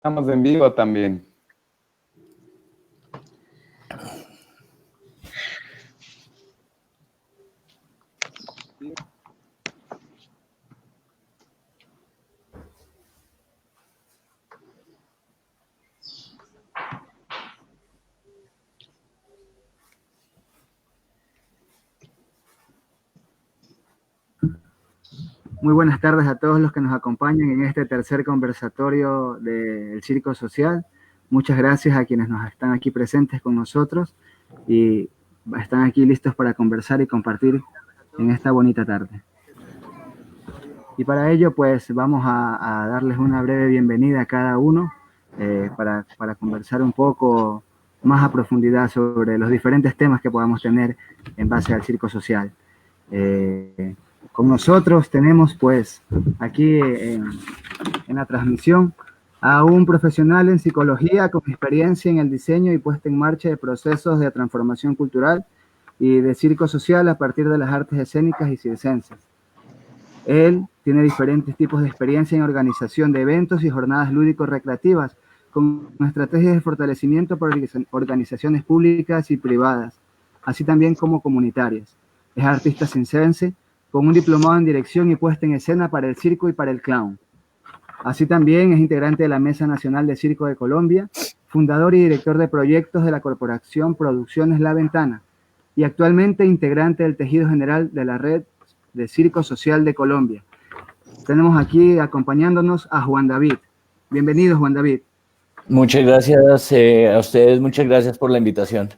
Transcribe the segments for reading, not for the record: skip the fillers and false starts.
Estamos en vivo también. Muy buenas tardes a todos los que nos acompañan en este tercer conversatorio del Circo Social. Muchas gracias a quienes nos están aquí presentes con nosotros y están aquí listos para conversar y compartir en esta bonita tarde. Y para ello, pues vamos a darles una breve bienvenida a cada uno para conversar un poco más a profundidad sobre los diferentes temas que podamos tener en base al Circo Social. Con nosotros tenemos pues aquí en la transmisión a un profesional en psicología con experiencia en el diseño y puesta en marcha de procesos de transformación cultural y de circo social a partir de las artes escénicas y circenses. Él tiene diferentes tipos de experiencia en organización de eventos y jornadas lúdico-recreativas con estrategias de fortalecimiento para organizaciones públicas y privadas, así también como comunitarias. Es artista circense con un diplomado en dirección y puesta en escena para el circo y para el clown. Así también es integrante de la Mesa Nacional de Circo de Colombia, fundador y director de proyectos de la Corporación Producciones La Ventana y actualmente integrante del tejido general de la Red de Circo Social de Colombia. Tenemos aquí acompañándonos a Juan David. Bienvenido, Juan David. Muchas gracias a ustedes, muchas gracias por la invitación.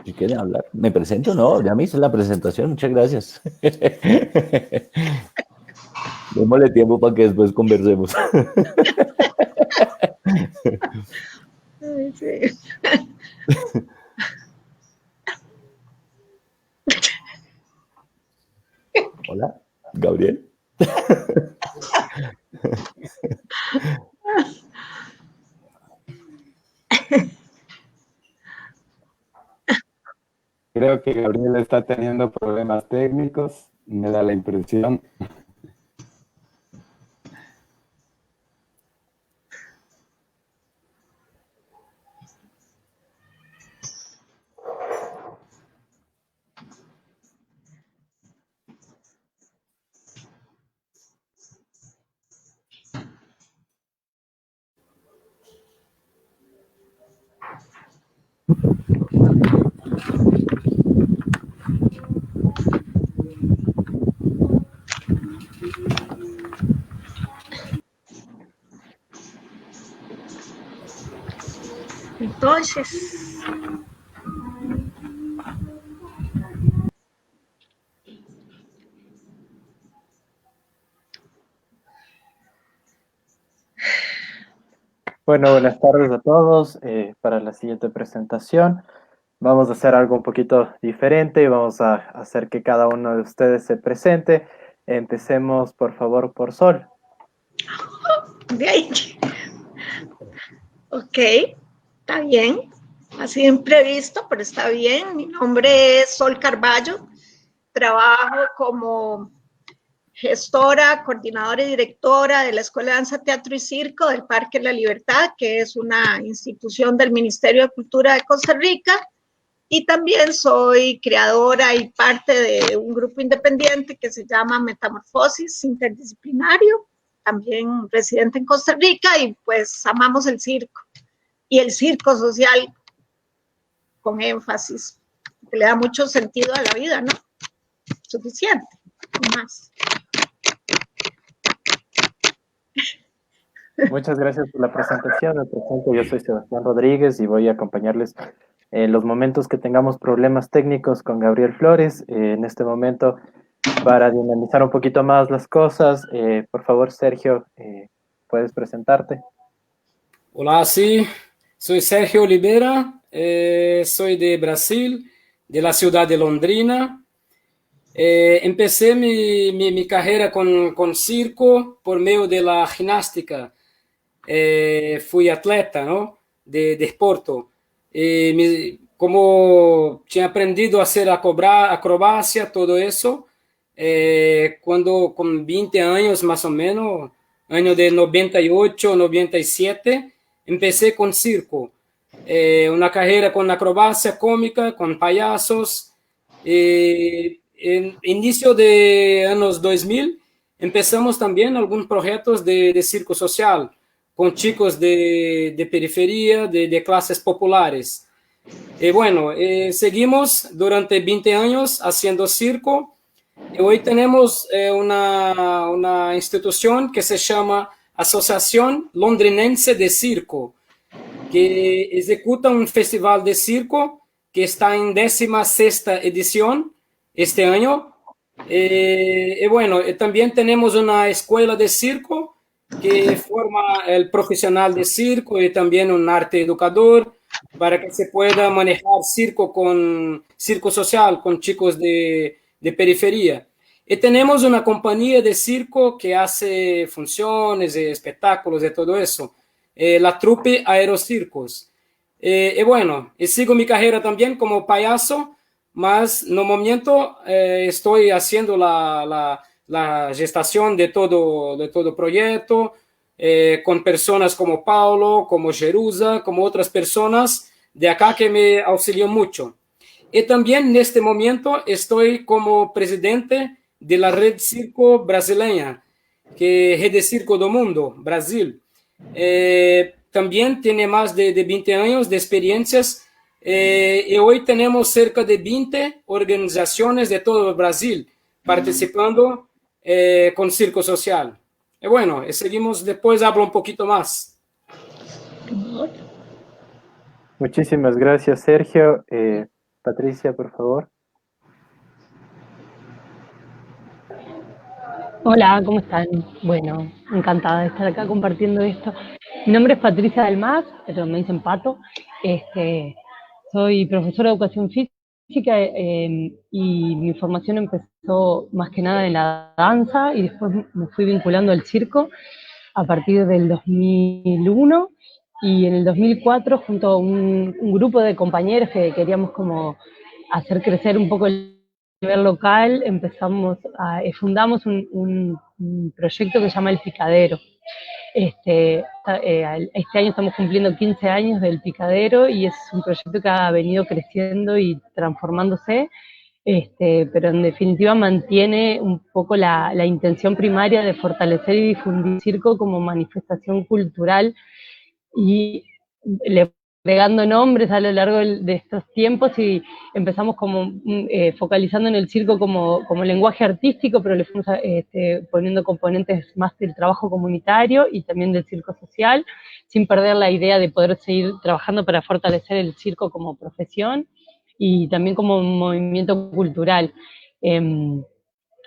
Si quieren hablar, ¿me presento? No, ya me hice la presentación, muchas gracias. Démosle tiempo para que después conversemos. Sí. Hola, Gabriel. Creo que Gabriel está teniendo problemas técnicos, me da la impresión. Entonces, bueno, buenas tardes a todos. Para la siguiente presentación vamos a hacer algo un poquito diferente y vamos a hacer que cada uno de ustedes se presente. Empecemos, por favor, por Sol. de ahí. Ok, está bien. Así imprevisto, pero está bien. Mi nombre es Sol Carballo. Trabajo como gestora, coordinadora y directora de la Escuela de Danza, Teatro y Circo del Parque La Libertad, que es una institución del Ministerio de Cultura de Costa Rica. Y también soy creadora y parte de un grupo independiente que se llama Metamorfosis Interdisciplinario, también residente en Costa Rica, y pues amamos el circo y el circo social con énfasis, que le da mucho sentido a la vida, ¿no? Suficiente, más. Muchas gracias por la presentación. Me presento, yo soy Sebastián Rodríguez y voy a acompañarles en los momentos que tengamos problemas técnicos con Gabriel Flores. En este momento, para dinamizar un poquito más las cosas, por favor, Sergio, ¿puedes presentarte? Olá, sí, soy Sergio Oliveira, soy de Brasil, de la ciudad de Londrina. Empecé mi carrera con circo por medio de la ginástica. Fui atleta, ¿no? de deporte. Como tinha aprendido a hacer acrobacia, todo eso, cuando con 20 años más o menos, año de 98, 97, empecé con circo. Una carrera con acrobacia cómica, con payasos. En inicio de años 2000, empezamos también algunos proyectos de circo social, con chicos de periferia, de clases populares. Bueno, seguimos durante 20 años haciendo circo. Hoy tenemos una institución que se llama Asociación Londrinense de Circo, que ejecuta un festival de circo que está en 16ª edición este año. Bueno, también tenemos una escuela de circo que forma el profesional de circo y también un arte educador para que se pueda manejar circo social con chicos de periferia. Y tenemos una compañía de circo que hace funciones, espectáculos y todo eso, la Trupe Aerocircos. Y bueno, sigo mi carrera también como payaso, mas no momento estoy haciendo la gestación de todo proyecto, con personas como Paulo, como Jerusa, como otras personas de acá que me auxilió mucho. Y también en este momento estoy como presidente de la Red Circo Brasileña, que es Rede Circo do Mundo, Brasil. También tiene más de 20 años de experiencias y hoy tenemos cerca de 20 organizaciones de todo Brasil participando con circo social. Y bueno, seguimos, después hablo un poquito más. Muchísimas gracias, Sergio. Patricia, por favor. Hola, ¿cómo están? Bueno, encantada de estar acá compartiendo esto. Mi nombre es Patricia Delmas, pero me dicen Pato. Soy profesora de educación física y mi formación empezó más que nada en la danza y después me fui vinculando al circo a partir del 2001 y en el 2004 junto a un grupo de compañeros que queríamos como hacer crecer un poco el nivel local, fundamos un proyecto que se llama El Picadero. Este año estamos cumpliendo 15 años del Picadero y es un proyecto que ha venido creciendo y transformándose, pero en definitiva mantiene un poco la intención primaria de fortalecer y difundir el circo como manifestación cultural y le agregando nombres a lo largo de estos tiempos y empezamos como focalizando en el circo como lenguaje artístico, pero le fuimos poniendo componentes más del trabajo comunitario y también del circo social, sin perder la idea de poder seguir trabajando para fortalecer el circo como profesión y también como un movimiento cultural.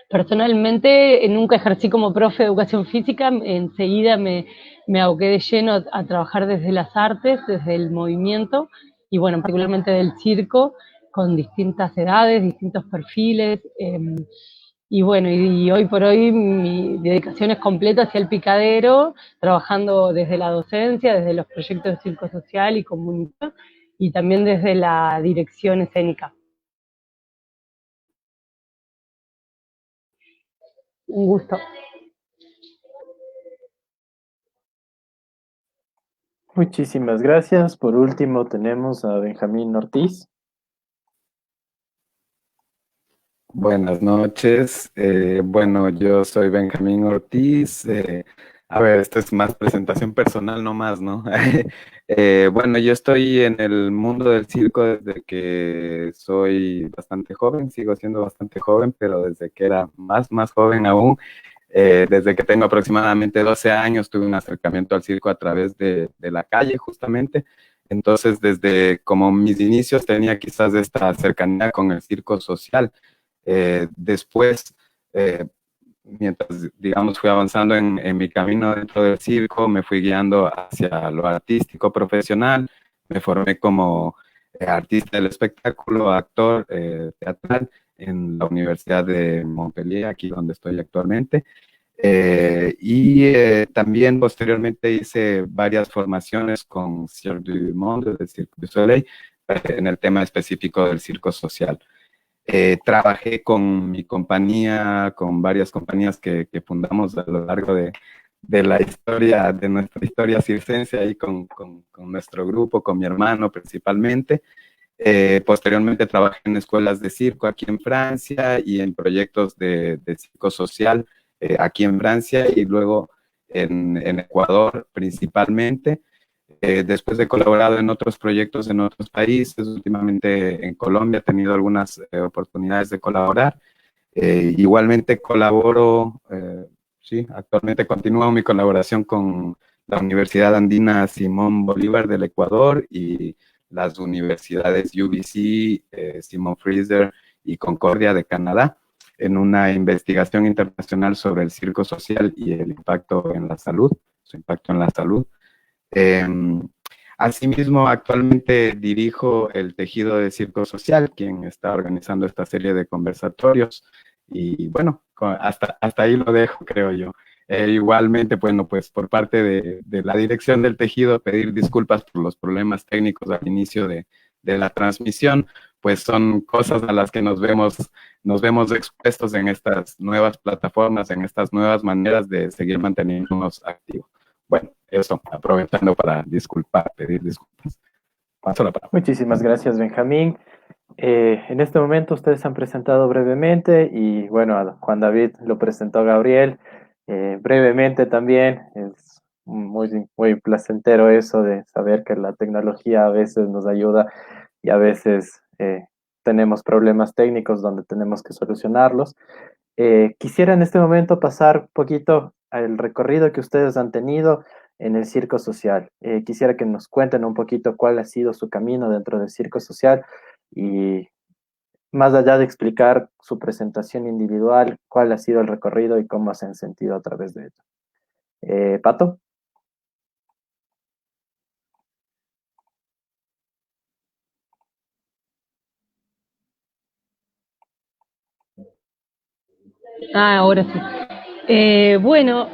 Personalmente nunca ejercí como profe de educación física, enseguida me aboqué de lleno a trabajar desde las artes, desde el movimiento, y bueno, particularmente del circo, con distintas edades, distintos perfiles, y bueno, y hoy por hoy mi dedicación es completa hacia el Picadero, trabajando desde la docencia, desde los proyectos de circo social y comunitario, y también desde la dirección escénica. Un gusto. Muchísimas gracias. Por último tenemos a Benjamín Ortiz. Buenas noches. Bueno, yo soy Benjamín Ortiz. A ver, esto es más presentación personal, no más, ¿no? Bueno, yo estoy en el mundo del circo desde que soy bastante joven, sigo siendo bastante joven, pero desde que era más joven aún, desde que tengo aproximadamente 12 años, tuve un acercamiento al circo a través de la calle, justamente. Entonces, desde como mis inicios tenía quizás esta cercanía con el circo social. Después, mientras, digamos, fui avanzando en mi camino dentro del circo, me fui guiando hacia lo artístico profesional, me formé como artista del espectáculo, actor teatral en la Universidad de Montpellier, aquí donde estoy actualmente. También posteriormente hice varias formaciones con Cirque du Monde, de Cirque du Soleil, en el tema específico del circo social. Trabajé con mi compañía, con varias compañías que fundamos a lo largo de la historia, de nuestra historia circense, ahí con nuestro grupo, con mi hermano principalmente. Posteriormente trabajé en escuelas de circo aquí en Francia y en proyectos de circo social aquí en Francia y luego en Ecuador principalmente. Después he colaborado en otros proyectos en otros países, últimamente en Colombia he tenido algunas oportunidades de colaborar. Igualmente colaboro, sí, actualmente continúo mi colaboración con la Universidad Andina Simón Bolívar del Ecuador y las universidades UBC, Simon Fraser y Concordia de Canadá en una investigación internacional sobre el circo social y el impacto en la salud, su impacto en la salud. Asimismo, actualmente dirijo el Tejido de Circo Social, quien está organizando esta serie de conversatorios. Y bueno, hasta ahí lo dejo, creo yo. Igualmente, bueno, pues por parte de la dirección del tejido, pedir disculpas por los problemas técnicos al inicio de la transmisión, pues son cosas a las que nos vemos expuestos en estas nuevas plataformas, en estas nuevas maneras de seguir manteniéndonos activos. Bueno, eso, aprovechando para pedir disculpas. Paso la palabra. Muchísimas gracias, Benjamín. En este momento ustedes han presentado brevemente y bueno, a Juan David lo presentó Gabriel brevemente también. Es muy placentero eso de saber que la tecnología a veces nos ayuda y a veces tenemos problemas técnicos donde tenemos que solucionarlos. Quisiera en este momento pasar un poquito al recorrido que ustedes han tenido en el circo social. Quisiera que nos cuenten un poquito cuál ha sido su camino dentro del circo social y más allá de explicar su presentación individual, cuál ha sido el recorrido y cómo se han sentido a través de ello. Pato. Ahora sí. Bueno,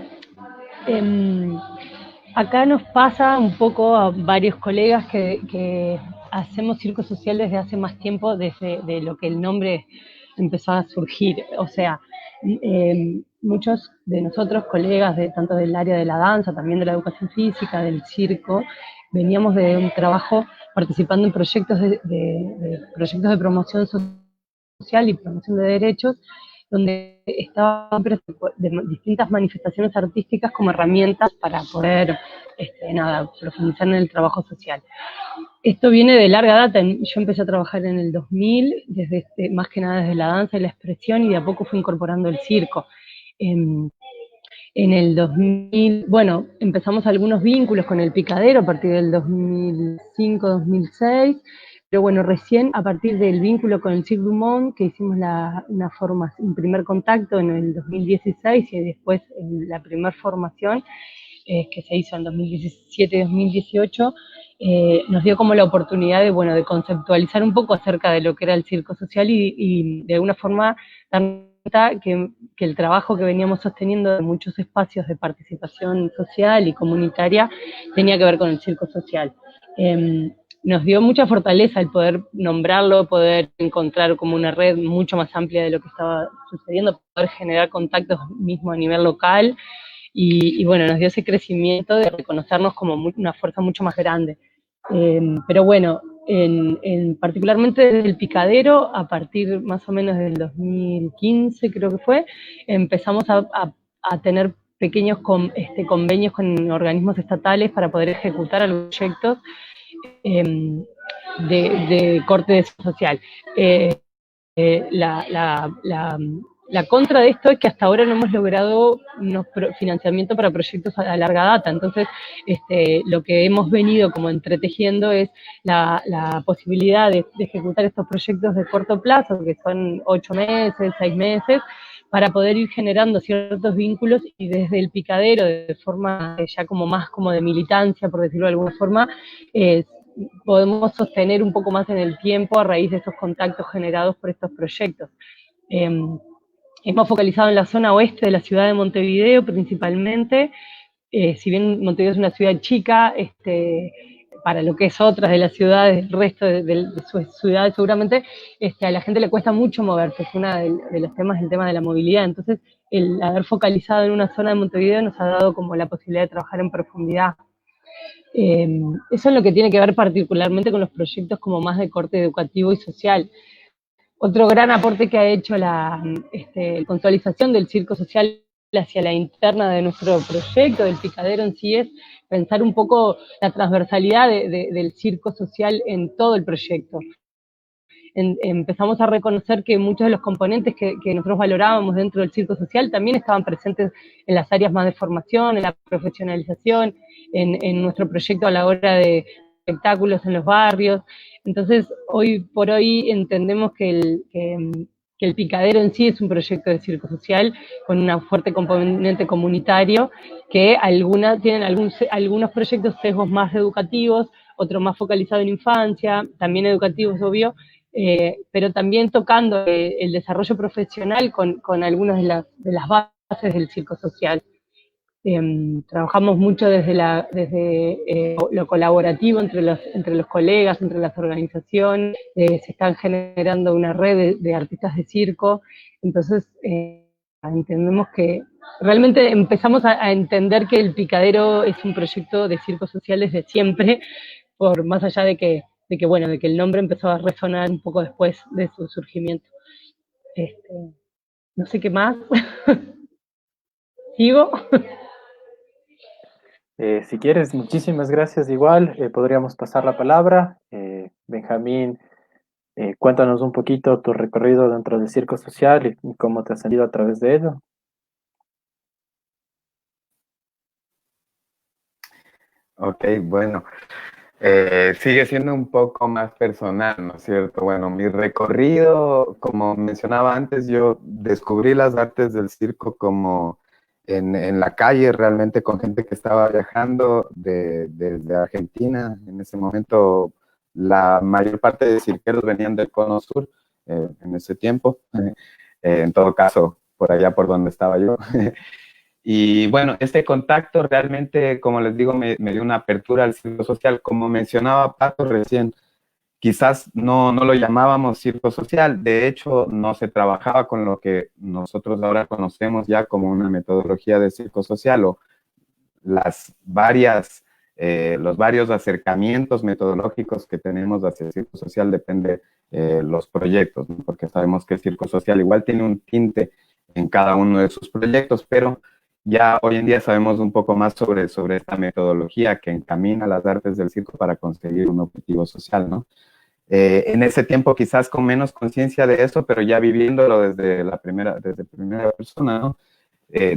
acá nos pasa un poco a varios colegas que hacemos circo social desde hace más tiempo, desde de lo que el nombre empezó a surgir. O sea, muchos de nosotros, colegas tanto del área de la danza, también de la educación física, del circo, veníamos de un trabajo participando en proyectos proyectos de promoción social y promoción de derechos, donde estaban de distintas manifestaciones artísticas como herramientas para poder profundizar en el trabajo social. Esto viene de larga data. Yo empecé a trabajar en el 2000, más que nada desde la danza y la expresión, y de a poco fui incorporando el circo. En el 2000, bueno, empezamos algunos vínculos con el picadero a partir del 2005-2006, pero bueno, recién a partir del vínculo con el Cirque du Monde, que hicimos un primer contacto en el 2016 y después la primera formación que se hizo en 2017-2018, nos dio como la oportunidad de conceptualizar un poco acerca de lo que era el circo social y de alguna forma dar cuenta que el trabajo que veníamos sosteniendo en muchos espacios de participación social y comunitaria tenía que ver con el circo social. Nos dio mucha fortaleza el poder nombrarlo, poder encontrar como una red mucho más amplia de lo que estaba sucediendo, poder generar contactos mismo a nivel local y bueno, nos dio ese crecimiento de reconocernos como una fuerza mucho más grande. Pero bueno, particularmente desde el picadero, a partir más o menos del 2015 creo que fue, empezamos a tener pequeños convenios con organismos estatales para poder ejecutar algunos proyectos de corte de social. La contra de esto es que hasta ahora no hemos logrado financiamiento para proyectos a larga data. Entonces, lo que hemos venido como entretejiendo es la posibilidad de ejecutar estos proyectos de corto plazo, que son 8 meses, 6 meses, para poder ir generando ciertos vínculos y desde el picadero, de forma ya como más como de militancia, por decirlo de alguna forma, podemos sostener un poco más en el tiempo a raíz de esos contactos generados por estos proyectos. Hemos focalizado en la zona oeste de la ciudad de Montevideo principalmente. Si bien Montevideo es una ciudad chica, para lo que es otras de las ciudades, el resto de sus ciudades seguramente, a la gente le cuesta mucho moverse, es uno de los temas, el tema de la movilidad. Entonces, el haber focalizado en una zona de Montevideo nos ha dado como la posibilidad de trabajar en profundidad. Eso es lo que tiene que ver particularmente con los proyectos como más de corte educativo y social. Otro gran aporte que ha hecho la conceptualización del circo social hacia la interna de nuestro proyecto, del picadero en sí, es pensar un poco la transversalidad del circo social en todo el proyecto. Empezamos a reconocer que muchos de los componentes que nosotros valorábamos dentro del circo social también estaban presentes en las áreas más de formación, en la profesionalización, en nuestro proyecto a la hora de espectáculos en los barrios. Entonces, hoy por hoy entendemos que el picadero en sí es un proyecto de circo social con una fuerte componente comunitario, que tienen algunos proyectos sesgos más educativos, otros más focalizados en infancia, también educativos, obvio, pero también tocando el desarrollo profesional con algunas de las bases del circo social. Trabajamos mucho desde lo colaborativo entre los colegas, entre las organizaciones, se están generando una red de artistas de circo, entonces entendemos que realmente empezamos a entender que el picadero es un proyecto de circo social desde siempre, por más allá de que el nombre empezó a resonar un poco después de su surgimiento. No sé qué más. ¿Sigo? Si quieres, muchísimas gracias. Igual, podríamos pasar la palabra. Benjamín, cuéntanos un poquito tu recorrido dentro del circo social y cómo te has salido a través de ello. Ok, bueno, sigue siendo un poco más personal, ¿no es cierto? Bueno, mi recorrido, como mencionaba antes, yo descubrí las artes del circo como en la calle, realmente con gente que estaba viajando desde Argentina. En ese momento, la mayor parte de cirqueros venían del Cono Sur, en ese tiempo. En todo caso, por allá por donde estaba yo. Y bueno, este contacto realmente, como les digo, me dio una apertura al circo social. Como mencionaba Pato recién, quizás no lo llamábamos circo social. De hecho, no se trabajaba con lo que nosotros ahora conocemos ya como una metodología de circo social o los varios acercamientos metodológicos que tenemos hacia el circo social depende los proyectos, ¿no? Porque sabemos que el circo social igual tiene un tinte en cada uno de sus proyectos, pero ya hoy en día sabemos un poco más sobre esta metodología que encamina las artes del circo para conseguir un objetivo social, ¿no? En ese tiempo quizás con menos conciencia de eso, pero ya viviéndolo desde primera persona, ¿no?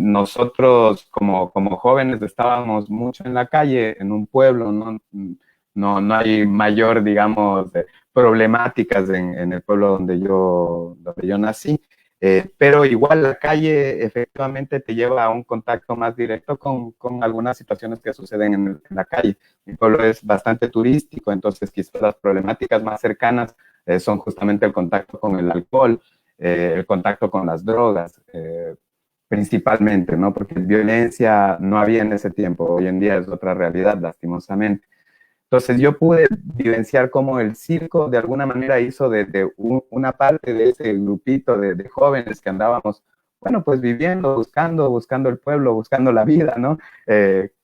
Nosotros como jóvenes estábamos mucho en la calle, en un pueblo, no hay mayor, digamos, problemáticas en el pueblo donde yo nací, pero igual la calle efectivamente te lleva a un contacto más directo con algunas situaciones que suceden en la calle. Mi pueblo es bastante turístico, entonces quizás las problemáticas más cercanas son justamente el contacto con el alcohol, el contacto con las drogas, principalmente, ¿no? Porque violencia no había en ese tiempo, hoy en día es otra realidad, lastimosamente. Entonces yo pude vivenciar cómo el circo de alguna manera hizo una parte de ese grupito de jóvenes que andábamos, bueno, pues viviendo, buscando el pueblo, buscando la vida, ¿no?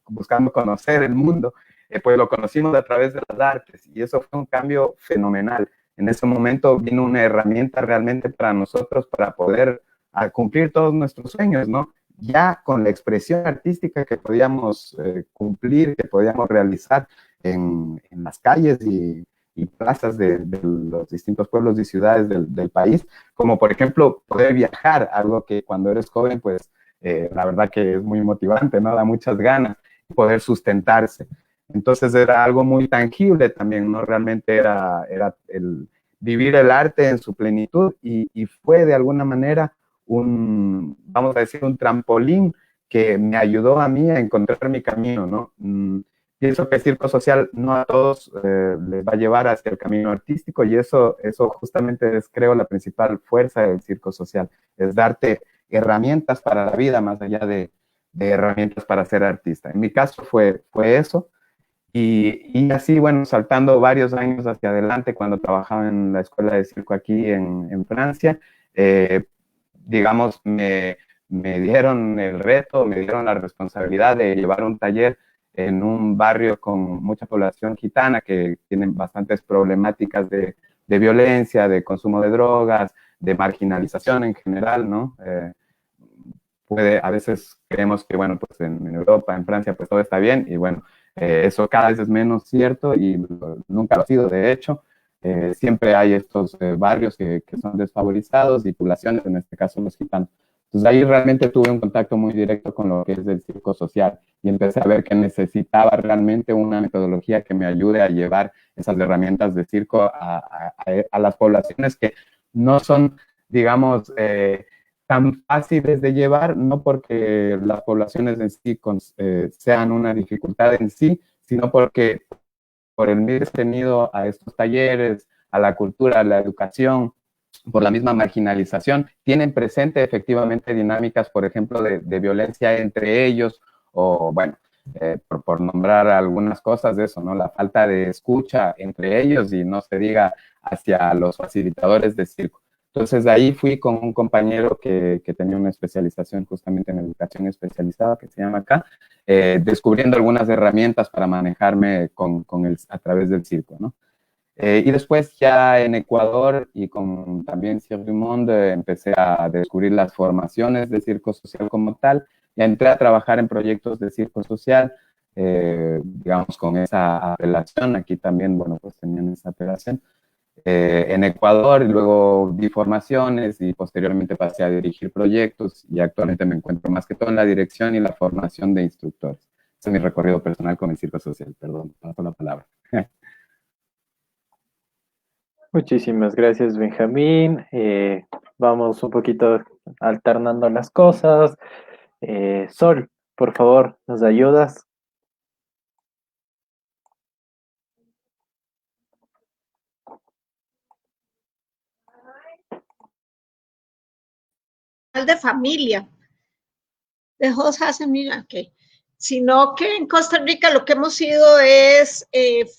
Buscando conocer el mundo, pues lo conocimos a través de las artes y eso fue un cambio fenomenal. En ese momento vino una herramienta realmente para nosotros para poder cumplir todos nuestros sueños, ¿no? Ya con la expresión artística que podíamos cumplir, que podíamos realizar en las calles y plazas de los distintos pueblos y ciudades del país, como por ejemplo poder viajar, algo que cuando eres joven, pues la verdad que es muy motivante, ¿no? Da muchas ganas, poder sustentarse. Entonces era algo muy tangible también, ¿no? Realmente era el vivir el arte en su plenitud y fue de alguna manera vamos a decir, un trampolín que me ayudó a mí a encontrar mi camino, ¿no? Pienso que el circo social no a todos les va a llevar hacia el camino artístico y eso justamente es, creo, la principal fuerza del circo social, es darte herramientas para la vida más allá de herramientas para ser artista. En mi caso fue eso Y así, bueno, saltando varios años hacia adelante, cuando trabajaba en la escuela de circo aquí en Francia, digamos, me dieron el reto, me dieron la responsabilidad de llevar un taller en un barrio con mucha población gitana que tienen bastantes problemáticas de violencia, de consumo de drogas, de marginalización en general, ¿no? A veces creemos que, bueno, pues en Europa, en Francia, pues todo está bien y bueno, eso cada vez es menos cierto y nunca lo ha sido, de hecho. Siempre hay estos barrios que son desfavorizados y poblaciones, en este caso los gitanos. Entonces ahí realmente tuve un contacto muy directo con lo que es el circo social y empecé a ver que necesitaba realmente una metodología que me ayude a llevar esas herramientas de circo a las poblaciones que no son, digamos, tan fáciles de llevar, no porque las poblaciones en sí sean una dificultad en sí, sino porque por el mismo tenido a estos talleres, a la cultura, a la educación, por la misma marginalización, tienen presente efectivamente dinámicas, por ejemplo, de violencia entre ellos, o bueno, por nombrar algunas cosas de eso, ¿no? La falta de escucha entre ellos y no se diga hacia los facilitadores de circo. Entonces, de ahí fui con un compañero que tenía una especialización justamente en educación especializada, que se llama acá, descubriendo algunas herramientas para manejarme a través del circo, ¿no? Y después ya en Ecuador y con también Cirque du Monde empecé a descubrir las formaciones de circo social como tal y entré a trabajar en proyectos de circo social, digamos con esa apelación, aquí también, bueno, pues tenían esa apelación. En Ecuador, y luego di formaciones y posteriormente pasé a dirigir proyectos y actualmente me encuentro más que todo en la dirección y la formación de instructores. Ese es mi recorrido personal con el circo social, perdón, paso la palabra. Muchísimas gracias, Benjamín. Vamos un poquito alternando las cosas. Sol, por favor, ¿nos ayudas? De familia, de José Semilla, ok. Sino que en Costa Rica lo que hemos sido es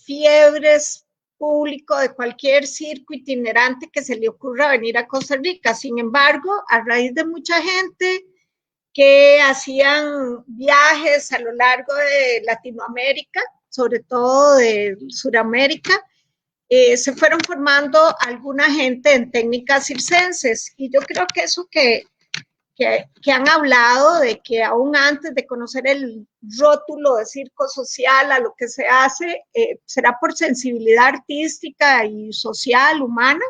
fiebres público de cualquier circo itinerante que se le ocurra venir a Costa Rica. Sin embargo, a raíz de mucha gente que hacían viajes a lo largo de Latinoamérica, sobre todo de Sudamérica, se fueron formando alguna gente en técnicas circenses. Y yo creo que eso que han hablado de que aún antes de conocer el rótulo de circo social a lo que se hace, será por sensibilidad artística y social, humana.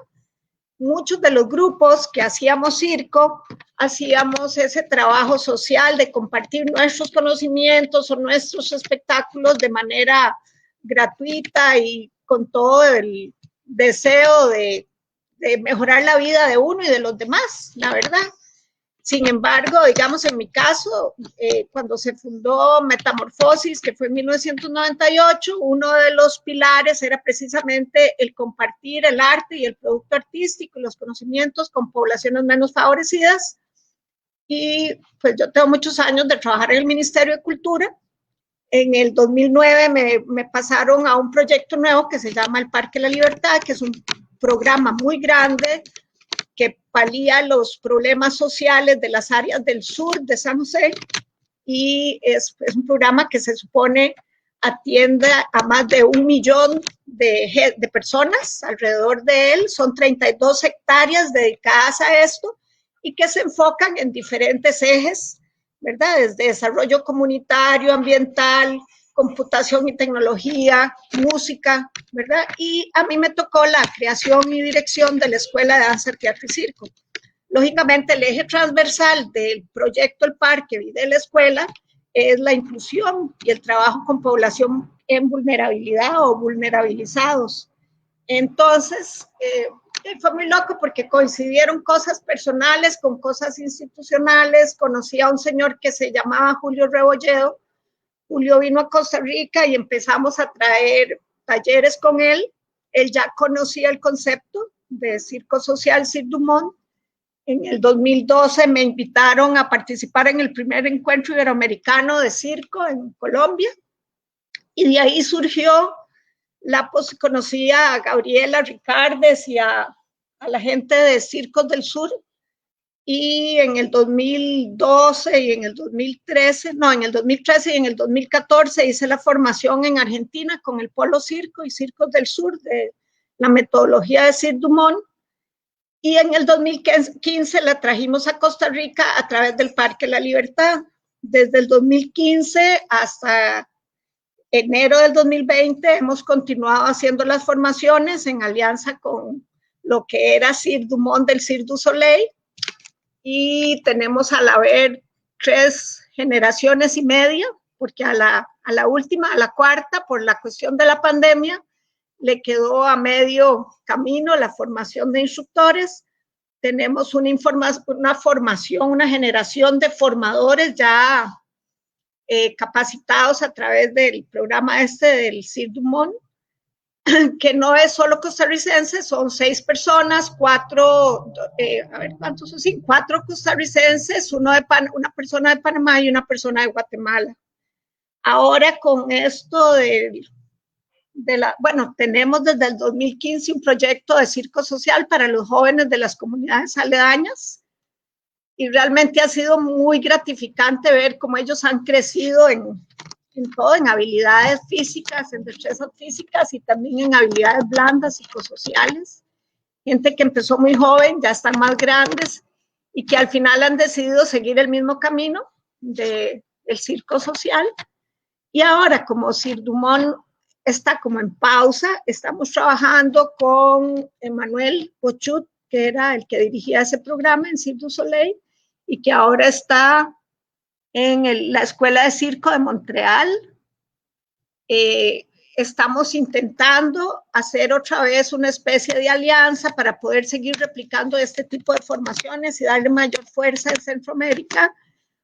Muchos de los grupos que hacíamos circo, hacíamos ese trabajo social de compartir nuestros conocimientos o nuestros espectáculos de manera gratuita y con todo el deseo de mejorar la vida de uno y de los demás, la verdad. Sin embargo, digamos, en mi caso, cuando se fundó Metamorfosis, que fue en 1998, uno de los pilares era precisamente el compartir el arte y el producto artístico y los conocimientos con poblaciones menos favorecidas. Y pues yo tengo muchos años de trabajar en el Ministerio de Cultura. En el 2009 me pasaron a un proyecto nuevo que se llama el Parque La Libertad, que es un programa muy grande que palía los problemas sociales de las áreas del sur de San José y es un programa que se supone atiende a más de 1 millón de personas alrededor de él. Son 32 hectáreas dedicadas a esto y que se enfocan en diferentes ejes, ¿verdad? Desde desarrollo comunitario, ambiental, computación y tecnología, música, ¿verdad? Y a mí me tocó la creación y dirección de la Escuela de Danza, Teatro y Circo. Lógicamente, el eje transversal del proyecto El Parque y de la escuela es la inclusión y el trabajo con población en vulnerabilidad o vulnerabilizados. Entonces, fue muy loco porque coincidieron cosas personales con cosas institucionales. Conocí a un señor que se llamaba Julio Rebolledo. Julio vino a Costa Rica y empezamos a traer talleres con él. Él ya conocía el concepto de circo social Cirque du Monde. En el 2012 me invitaron a participar en el primer encuentro iberoamericano de circo en Colombia Y de ahí surgió conocí a Gabriela Ricardes y a la gente de Circos del Sur, y en el 2012 y en el 2013, no, en el 2013 y en el 2014 hice la formación en Argentina con el Polo Circo y Circos del Sur de la metodología de Cirque du Monde, y en el 2015 la trajimos a Costa Rica a través del Parque La Libertad. Desde el 2015 hasta enero del 2020 hemos continuado haciendo las formaciones en alianza con lo que era Cirque du Monde del Cirque du Soleil, y tenemos a la vez 3 generaciones y media, porque a la última, a la cuarta, por la cuestión de la pandemia, le quedó a medio camino la formación de instructores. Tenemos una formación, una generación de formadores ya capacitados a través del programa del Cirque du Monde, que no es solo costarricense, son 6 personas, 4, a ver cuántos son, sí, 4 costarricenses, una persona de Panamá y una persona de Guatemala. Ahora con esto bueno, tenemos desde el 2015 un proyecto de circo social para los jóvenes de las comunidades aledañas, y realmente ha sido muy gratificante ver cómo ellos han crecido en todo, en habilidades físicas, en destrezas físicas y también en habilidades blandas, psicosociales. Gente que empezó muy joven, ya están más grandes y que al final han decidido seguir el mismo camino del circo social. Y ahora, como Cirque du Monde está como en pausa, estamos trabajando con Emmanuel Pochut, que era el que dirigía ese programa en Cirque du Soleil y que ahora está en la Escuela de Circo de Montreal. Estamos intentando hacer otra vez una especie de alianza para poder seguir replicando este tipo de formaciones y darle mayor fuerza en Centroamérica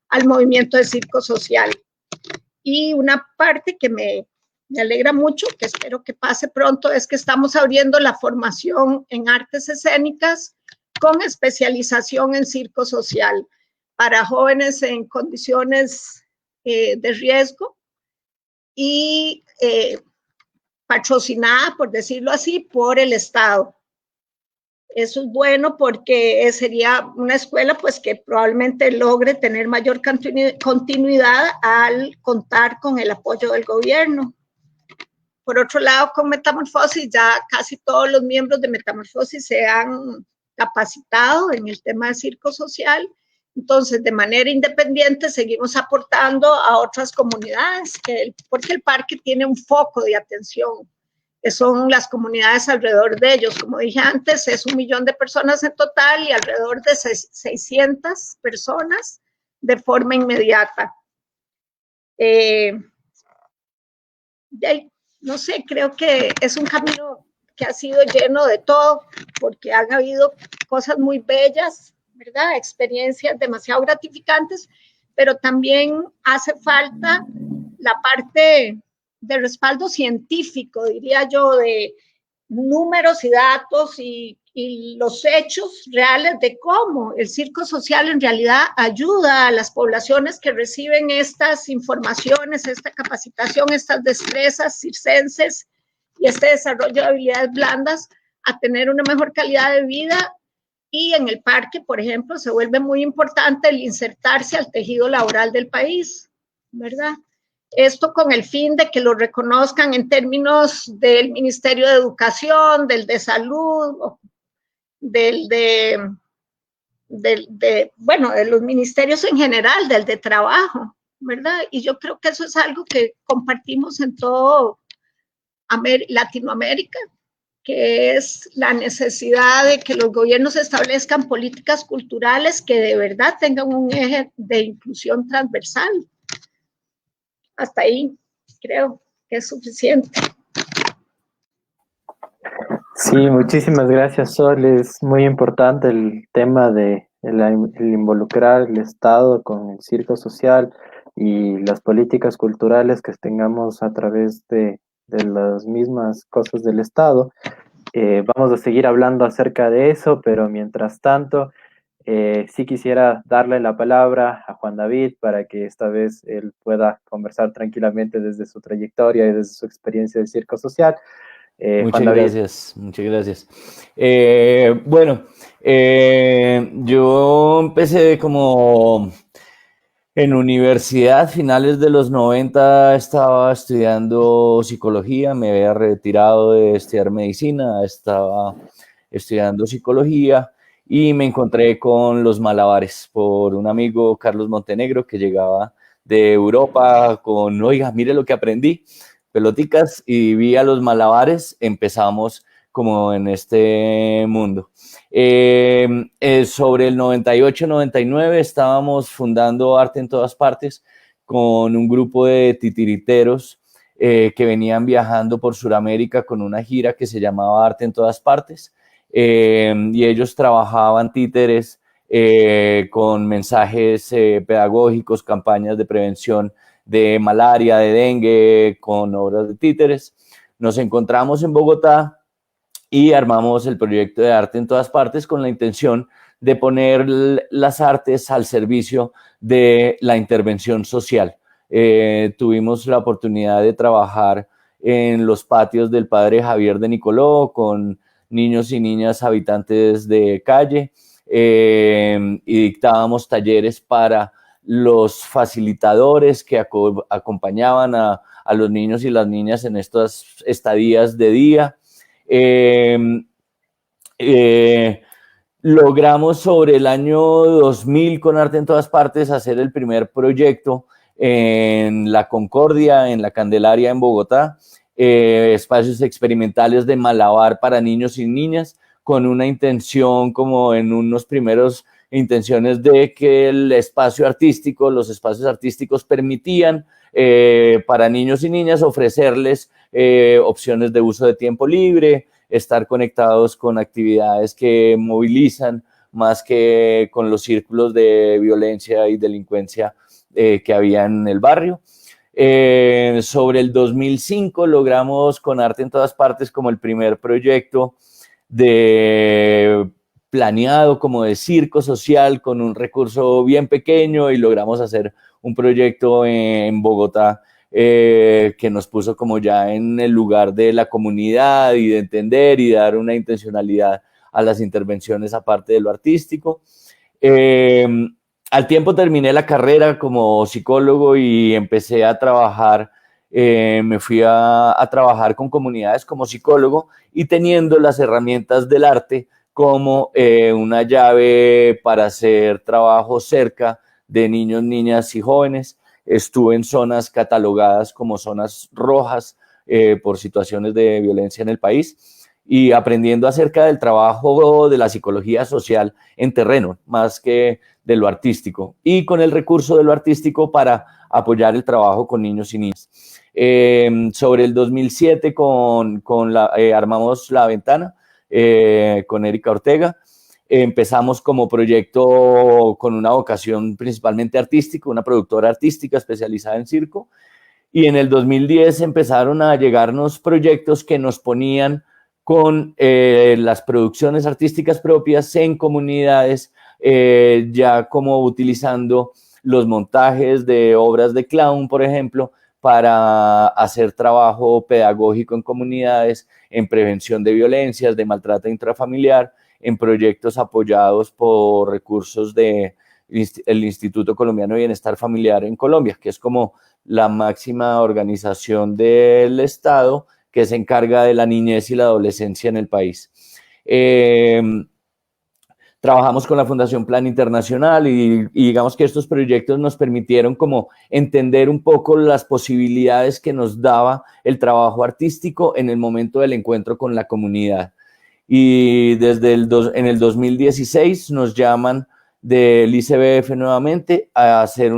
al movimiento de circo social. Y una parte que me alegra mucho, que espero que pase pronto, es que estamos abriendo la formación en artes escénicas con especialización en circo social para jóvenes en condiciones de riesgo, y patrocinada, por decirlo así, por el Estado. Eso es bueno porque sería una escuela pues que probablemente logre tener mayor continuidad al contar con el apoyo del gobierno. Por otro lado, con Metamorfosis, ya casi todos los miembros de Metamorfosis se han capacitado en el tema de circo social. Entonces, de manera independiente, seguimos aportando a otras comunidades, porque el parque tiene un foco de atención, que son las comunidades alrededor de ellos. Como dije antes, es 1 millón de personas en total y alrededor de 600 personas de forma inmediata. No sé, creo que es un camino que ha sido lleno de todo, porque han habido cosas muy bellas, ¿verdad? Experiencias demasiado gratificantes, pero también hace falta la parte de respaldo científico, diría yo, de números y datos y los hechos reales de cómo el circo social en realidad ayuda a las poblaciones que reciben estas informaciones, esta capacitación, estas destrezas circenses y este desarrollo de habilidades blandas a tener una mejor calidad de vida. Y en el parque, por ejemplo, se vuelve muy importante el insertarse al tejido laboral del país, ¿verdad? Esto con el fin de que lo reconozcan en términos del Ministerio de Educación, del de Salud, bueno, de los ministerios en general, del de Trabajo, ¿verdad? Y yo creo que eso es algo que compartimos en todo Latinoamérica, que es la necesidad de que los gobiernos establezcan políticas culturales que de verdad tengan un eje de inclusión transversal. Hasta ahí creo que es suficiente. Sí, muchísimas gracias, Sol. Es muy importante el tema de el involucrar el Estado con el circo social y las políticas culturales que tengamos a través de las mismas cosas del Estado. Vamos a seguir hablando acerca de eso, pero mientras tanto, Sí quisiera darle la palabra a Juan David para que esta vez él pueda conversar tranquilamente desde su trayectoria y desde su experiencia de circo social. Juan Muchas David. gracias, muchas gracias. Bueno, yo empecé como en universidad, finales de los 90, estaba estudiando psicología, me había retirado de estudiar medicina, estaba estudiando psicología y me encontré con los malabares por un amigo, Carlos Montenegro, que llegaba de Europa con, oiga, mire lo que aprendí, peloticas, y vi a los malabares, empezamos como en este mundo. Sobre el 98-99 estábamos fundando Arte en Todas Partes con un grupo de titiriteros que venían viajando por Sudamérica con una gira que se llamaba Arte en Todas Partes, y ellos trabajaban títeres con mensajes pedagógicos, campañas de prevención de malaria, de dengue, con obras de títeres. Nos encontramos en Bogotá y armamos el proyecto de Arte en Todas Partes con la intención de poner las artes al servicio de la intervención social. Tuvimos la oportunidad de trabajar en los patios del padre Javier de Nicoló con niños y niñas habitantes de calle, y dictábamos talleres para los facilitadores que acompañaban a los niños y las niñas en estas estadías de día. Logramos sobre el año 2000 con Arte en Todas Partes hacer el primer proyecto en La Concordia, en la Candelaria en Bogotá, espacios experimentales de malabar para niños y niñas, con una intención como en unos primeros intenciones de que el espacio artístico, los espacios artísticos permitían para niños y niñas ofrecerles opciones de uso de tiempo libre, estar conectados con actividades que movilizan más que con los círculos de violencia y delincuencia que había en el barrio. Sobre el 2005 logramos con Arte en Todas Partes como el primer proyecto planeado como de circo social con un recurso bien pequeño, y logramos hacer un proyecto en Bogotá que nos puso como ya en el lugar de la comunidad y de entender y dar una intencionalidad a las intervenciones aparte de lo artístico. Al tiempo terminé la carrera como psicólogo y empecé a trabajar, me fui a trabajar con comunidades como psicólogo y teniendo las herramientas del arte como una llave para hacer trabajo cerca de niños, niñas y jóvenes. Estuve en zonas catalogadas como zonas rojas por situaciones de violencia en el país y aprendiendo acerca del trabajo de la psicología social en terreno, más que de lo artístico, y con el recurso de lo artístico para apoyar el trabajo con niños y niñas. Sobre el 2007 armamos La Ventana con Erika Ortega. Empezamos como proyecto con una vocación principalmente artística, una productora artística especializada en circo, y en el 2010 empezaron a llegarnos proyectos que nos ponían con las producciones artísticas propias en comunidades, ya como utilizando los montajes de obras de clown, por ejemplo, para hacer trabajo pedagógico en comunidades, en prevención de violencias, de maltrato intrafamiliar, en proyectos apoyados por recursos del Instituto Colombiano de Bienestar Familiar en Colombia, que es como la máxima organización del Estado que se encarga de la niñez y la adolescencia en el país. Trabajamos con la Fundación Plan Internacional y digamos que estos proyectos nos permitieron como entender un poco las posibilidades que nos daba el trabajo artístico en el momento del encuentro con la comunidad. Y en el 2016 nos llaman del ICBF nuevamente a hacer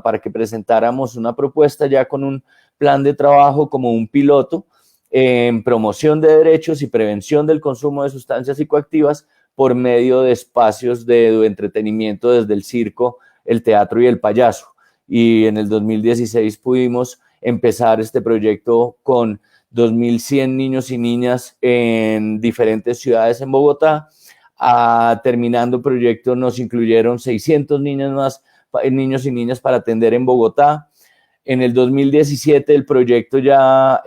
para que presentáramos una propuesta ya con un plan de trabajo como un piloto en promoción de derechos y prevención del consumo de sustancias psicoactivas por medio de espacios de entretenimiento desde el circo, el teatro y el payaso. Y en el 2016 pudimos empezar este proyecto con 2.100 niños y niñas en diferentes ciudades en Bogotá, terminando el proyecto nos incluyeron 600 niños y niñas para atender en Bogotá. En el 2017 el proyecto ya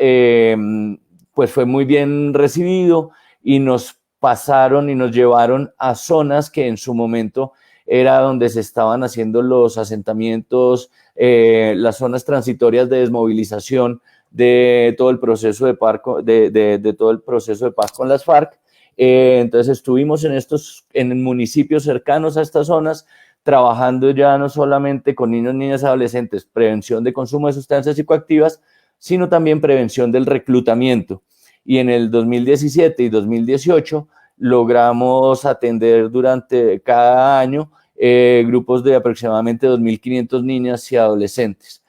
pues fue muy bien recibido y nos pasaron y nos llevaron a zonas que en su momento era donde se estaban haciendo los asentamientos, las zonas transitorias de desmovilización de todo el proceso de paz con las FARC. Entonces estuvimos en municipios cercanos a estas zonas, trabajando ya no solamente con niños, niñas y adolescentes, prevención de consumo de sustancias psicoactivas, sino también prevención del reclutamiento. Y en el 2017 y 2018 logramos atender durante cada año grupos de aproximadamente 2.500 niñas y adolescentes.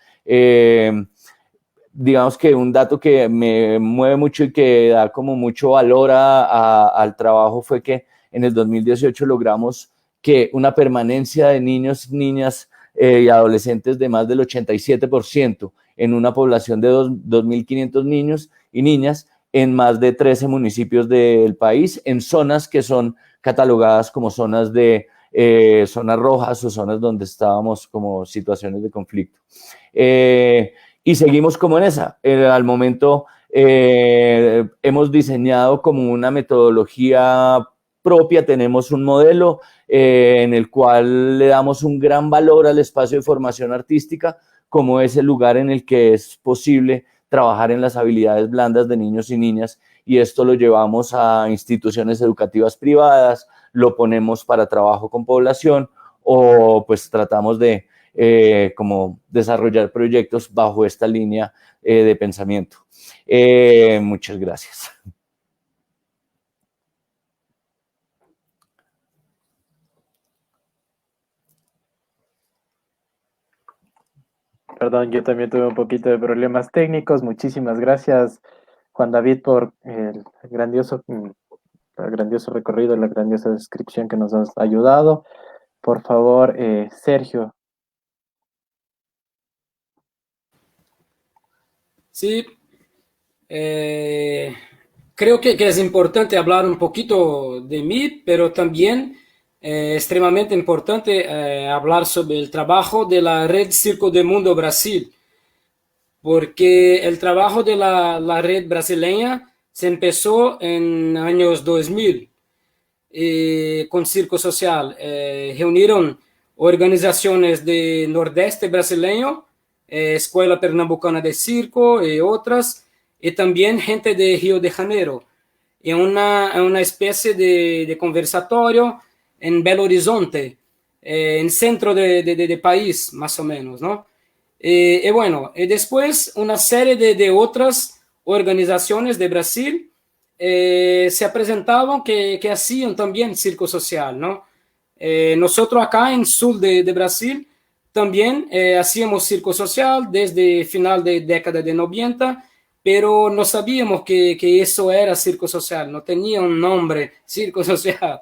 Digamos que un dato que me mueve mucho y que da como mucho valor al trabajo fue que en el 2018 logramos que una permanencia de niños, niñas y adolescentes de más del 87% en una población de 2.500 niños y niñas en más de 13 municipios del país, en zonas que son catalogadas como zonas zonas rojas o zonas donde estábamos como situaciones de conflicto. Y seguimos como en esa. Al momento hemos diseñado como una metodología propia, tenemos un modelo en el cual le damos un gran valor al espacio de formación artística, como es el lugar en el que es posible trabajar en las habilidades blandas de niños y niñas, y esto lo llevamos a instituciones educativas privadas, lo ponemos para trabajo con población, o pues tratamos de como desarrollar proyectos bajo esta línea de pensamiento. Muchas gracias. Perdón, yo también tuve un poquito de problemas técnicos. Muchísimas gracias, Juan David, por el grandioso recorrido, la grandiosa descripción que nos has ayudado. Por favor, Sergio. Sí, creo que es importante hablar un poquito de mí, pero también extremadamente importante hablar sobre el trabajo de la Red Circo del Mundo Brasil, porque el trabajo de la red brasileña se empezó en años 2000 con Circo Social. Reunieron organizaciones de Nordeste brasileño, Escuela Pernambucana de Circo y otras, y también gente de Río de Janeiro, en una especie de conversatorio en Belo Horizonte, en centro de país, más o menos, ¿no? Y bueno, y después una serie de otras organizaciones de Brasil se presentaban que hacían también circo social, ¿no? Nosotros acá en sur de Brasil también hacíamos circo social desde final de década de 90, pero no sabíamos que eso era circo social, no tenía un nombre, circo social.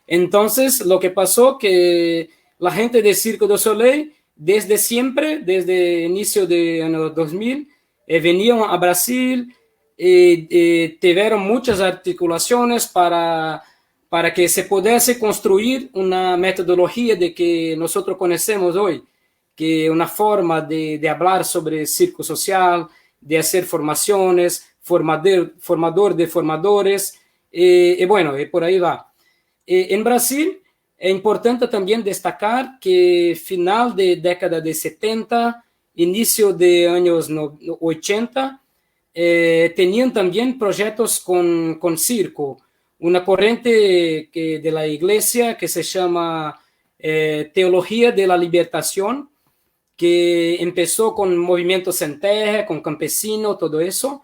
Entonces, lo que pasó que la gente de Circo du Soleil, desde siempre, desde el inicio de años 2000, venían a Brasil y tuvieron muchas articulaciones para que se pudiese construir una metodología de que nosotros conocemos hoy, que una forma de hablar sobre circo social, de hacer formaciones, formador de formadores, y bueno, y por ahí va. En Brasil es importante también destacar que final de década de 70, inicio de años 80, tenían también proyectos con circo, una corriente de la iglesia que se llama Teología de la Libertación, que empezó con movimientos Sem Terra, con campesino, todo eso,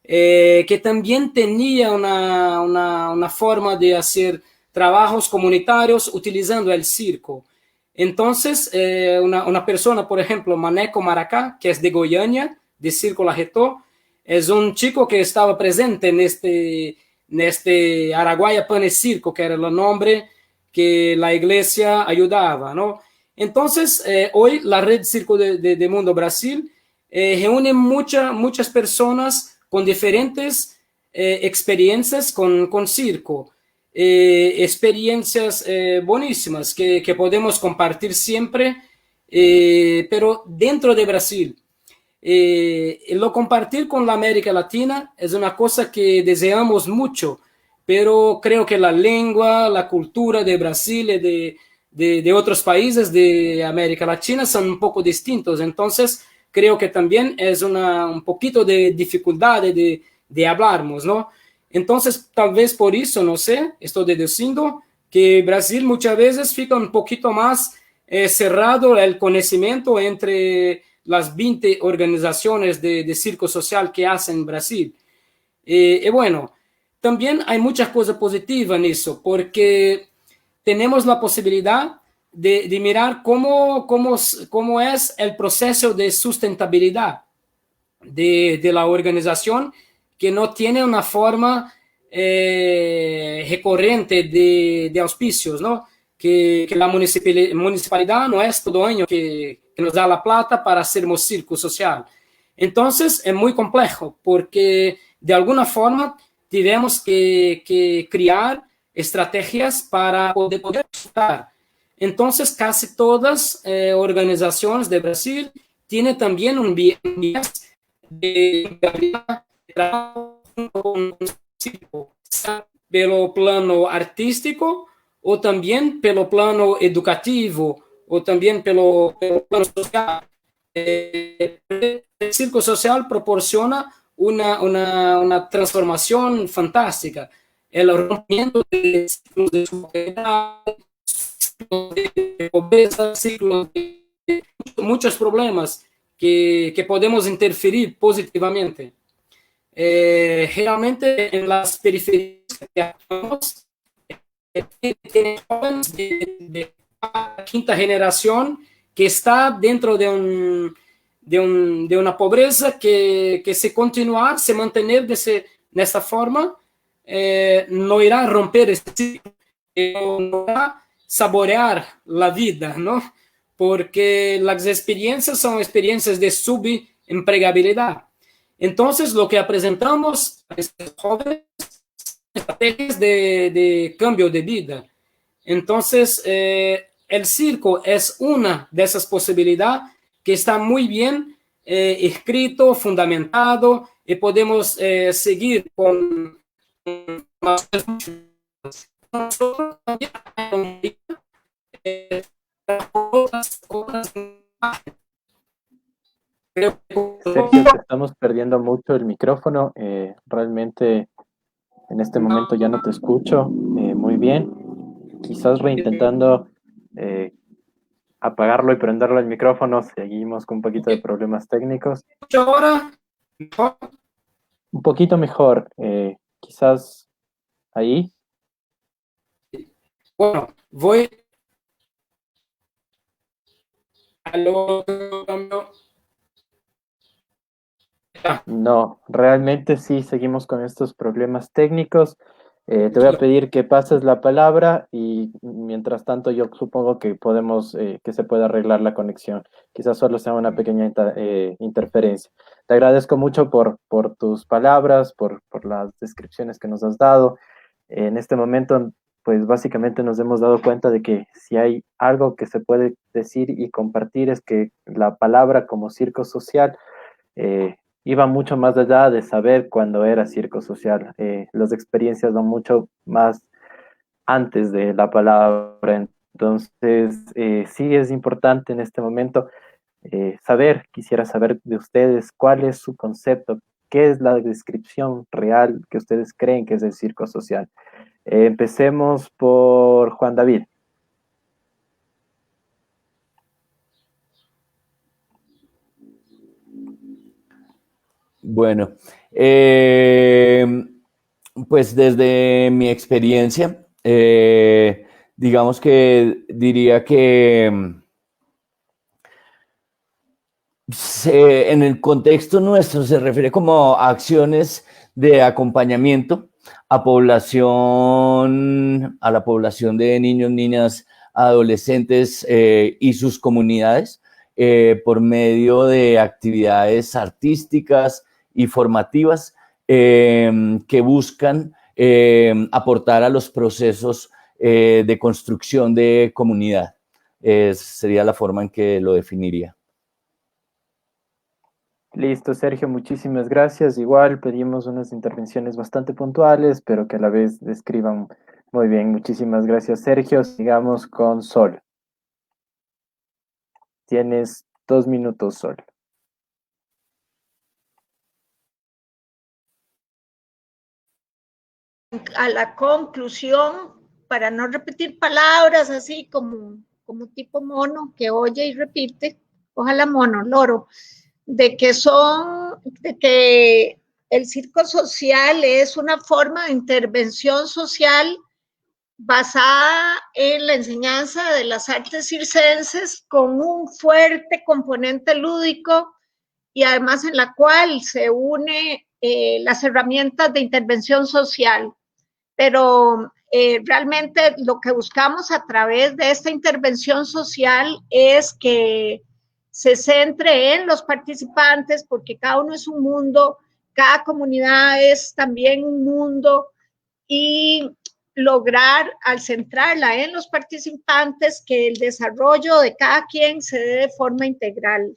que también tenía una forma de hacer trabajos comunitarios utilizando el circo. Entonces, una persona, por ejemplo, Maneco Maracá, que es de Goiânia, de Circo Larretó, es un chico que estaba presente en este Araguaia Pane Circo, que era el nombre que la iglesia ayudaba, ¿no? Entonces, hoy la Red Circo de Mundo Brasil reúne muchas personas con diferentes experiencias con circo. experiencias buenísimas que podemos compartir siempre, pero dentro de Brasil. Lo compartir con la América Latina es una cosa que deseamos mucho, pero creo que la lengua, la cultura de Brasil y de otros países de América Latina son un poco distintos. Entonces, creo que también es un poquito de dificultad de hablarnos, ¿no? Entonces, tal vez por eso, no sé, estoy deduciendo que Brasil muchas veces fica un poquito más cerrado el conocimiento entre las 20 organizaciones de circo social que hacen Brasil. Y bueno, también hay muchas cosas positivas en eso, porque tenemos la posibilidad de mirar cómo es el proceso de sustentabilidad de la organización, que no tiene una forma recurrente de auspicios, ¿no? Que la municipalidad no es todo año que nos da la plata para hacermos circo social. Entonces, es muy complejo, porque de alguna forma tenemos que crear estrategias para poder estar. Entonces, casi todas organizaciones de Brasil tienen también un viés de pelo plano artístico, o también pelo plano educativo, o también pelo plano social. El circo social proporciona una transformación fantástica. El rompimiento de ciclos de soledad, ciclos de pobreza, ciclos de muchos problemas que podemos interferir positivamente. Realmente en las periferias que actuamos, tienen jóvenes de quinta generación que está dentro de una pobreza que se continuar, se mantener de esta forma, no irá a romper este ciclo, no irá a saborear la vida, ¿no? Porque las experiencias son experiencias de subempregabilidad. Entonces, lo que presentamos a estos jóvenes estrategias de cambio de vida. Entonces, el circo es una de esas posibilidades que está muy bien escrito, fundamentado, y podemos seguir con nosotros también, Sergio, te estamos perdiendo mucho el micrófono. Realmente en este momento ya no te escucho muy bien. Quizás reintentando apagarlo y prenderlo el micrófono, seguimos con un poquito de problemas técnicos. Ahora, Un poquito mejor, quizás ahí. bueno, voy. No, realmente sí, seguimos con estos problemas técnicos. Te voy a pedir que pases la palabra y mientras tanto yo supongo que podemos, que se puede arreglar la conexión. Quizás solo sea una pequeña interferencia. Te agradezco mucho por tus palabras, por las descripciones que nos has dado. En este momento, pues básicamente nos hemos dado cuenta de que si hay algo que se puede decir y compartir es que la palabra como circo social iba mucho más allá de saber cuándo era circo social. Las experiencias van mucho más antes de la palabra. Entonces, sí es importante en este momento quisiera saber de ustedes cuál es su concepto, qué es la descripción real que ustedes creen que es el circo social. Empecemos por Juan David. Bueno, pues desde mi experiencia, digamos que diría que en el contexto nuestro se refiere como a acciones de acompañamiento a la población de niños, niñas, adolescentes y sus comunidades por medio de actividades artísticas y formativas que buscan aportar a los procesos de construcción de comunidad. Sería la forma en que lo definiría. Listo, Sergio, muchísimas gracias. Igual pedimos unas intervenciones bastante puntuales, pero que a la vez describan muy bien. Muchísimas gracias, Sergio. Sigamos con Sol. Tienes 2 minutos, Sol. A la conclusión, para no repetir palabras así como tipo mono que oye y repite, ojalá mono, loro, de que el circo social es una forma de intervención social basada en la enseñanza de las artes circenses con un fuerte componente lúdico y además en la cual se une las herramientas de intervención social. Pero realmente lo que buscamos a través de esta intervención social es que se centre en los participantes, porque cada uno es un mundo, cada comunidad es también un mundo, y lograr al centrarla en los participantes que el desarrollo de cada quien se dé de forma integral.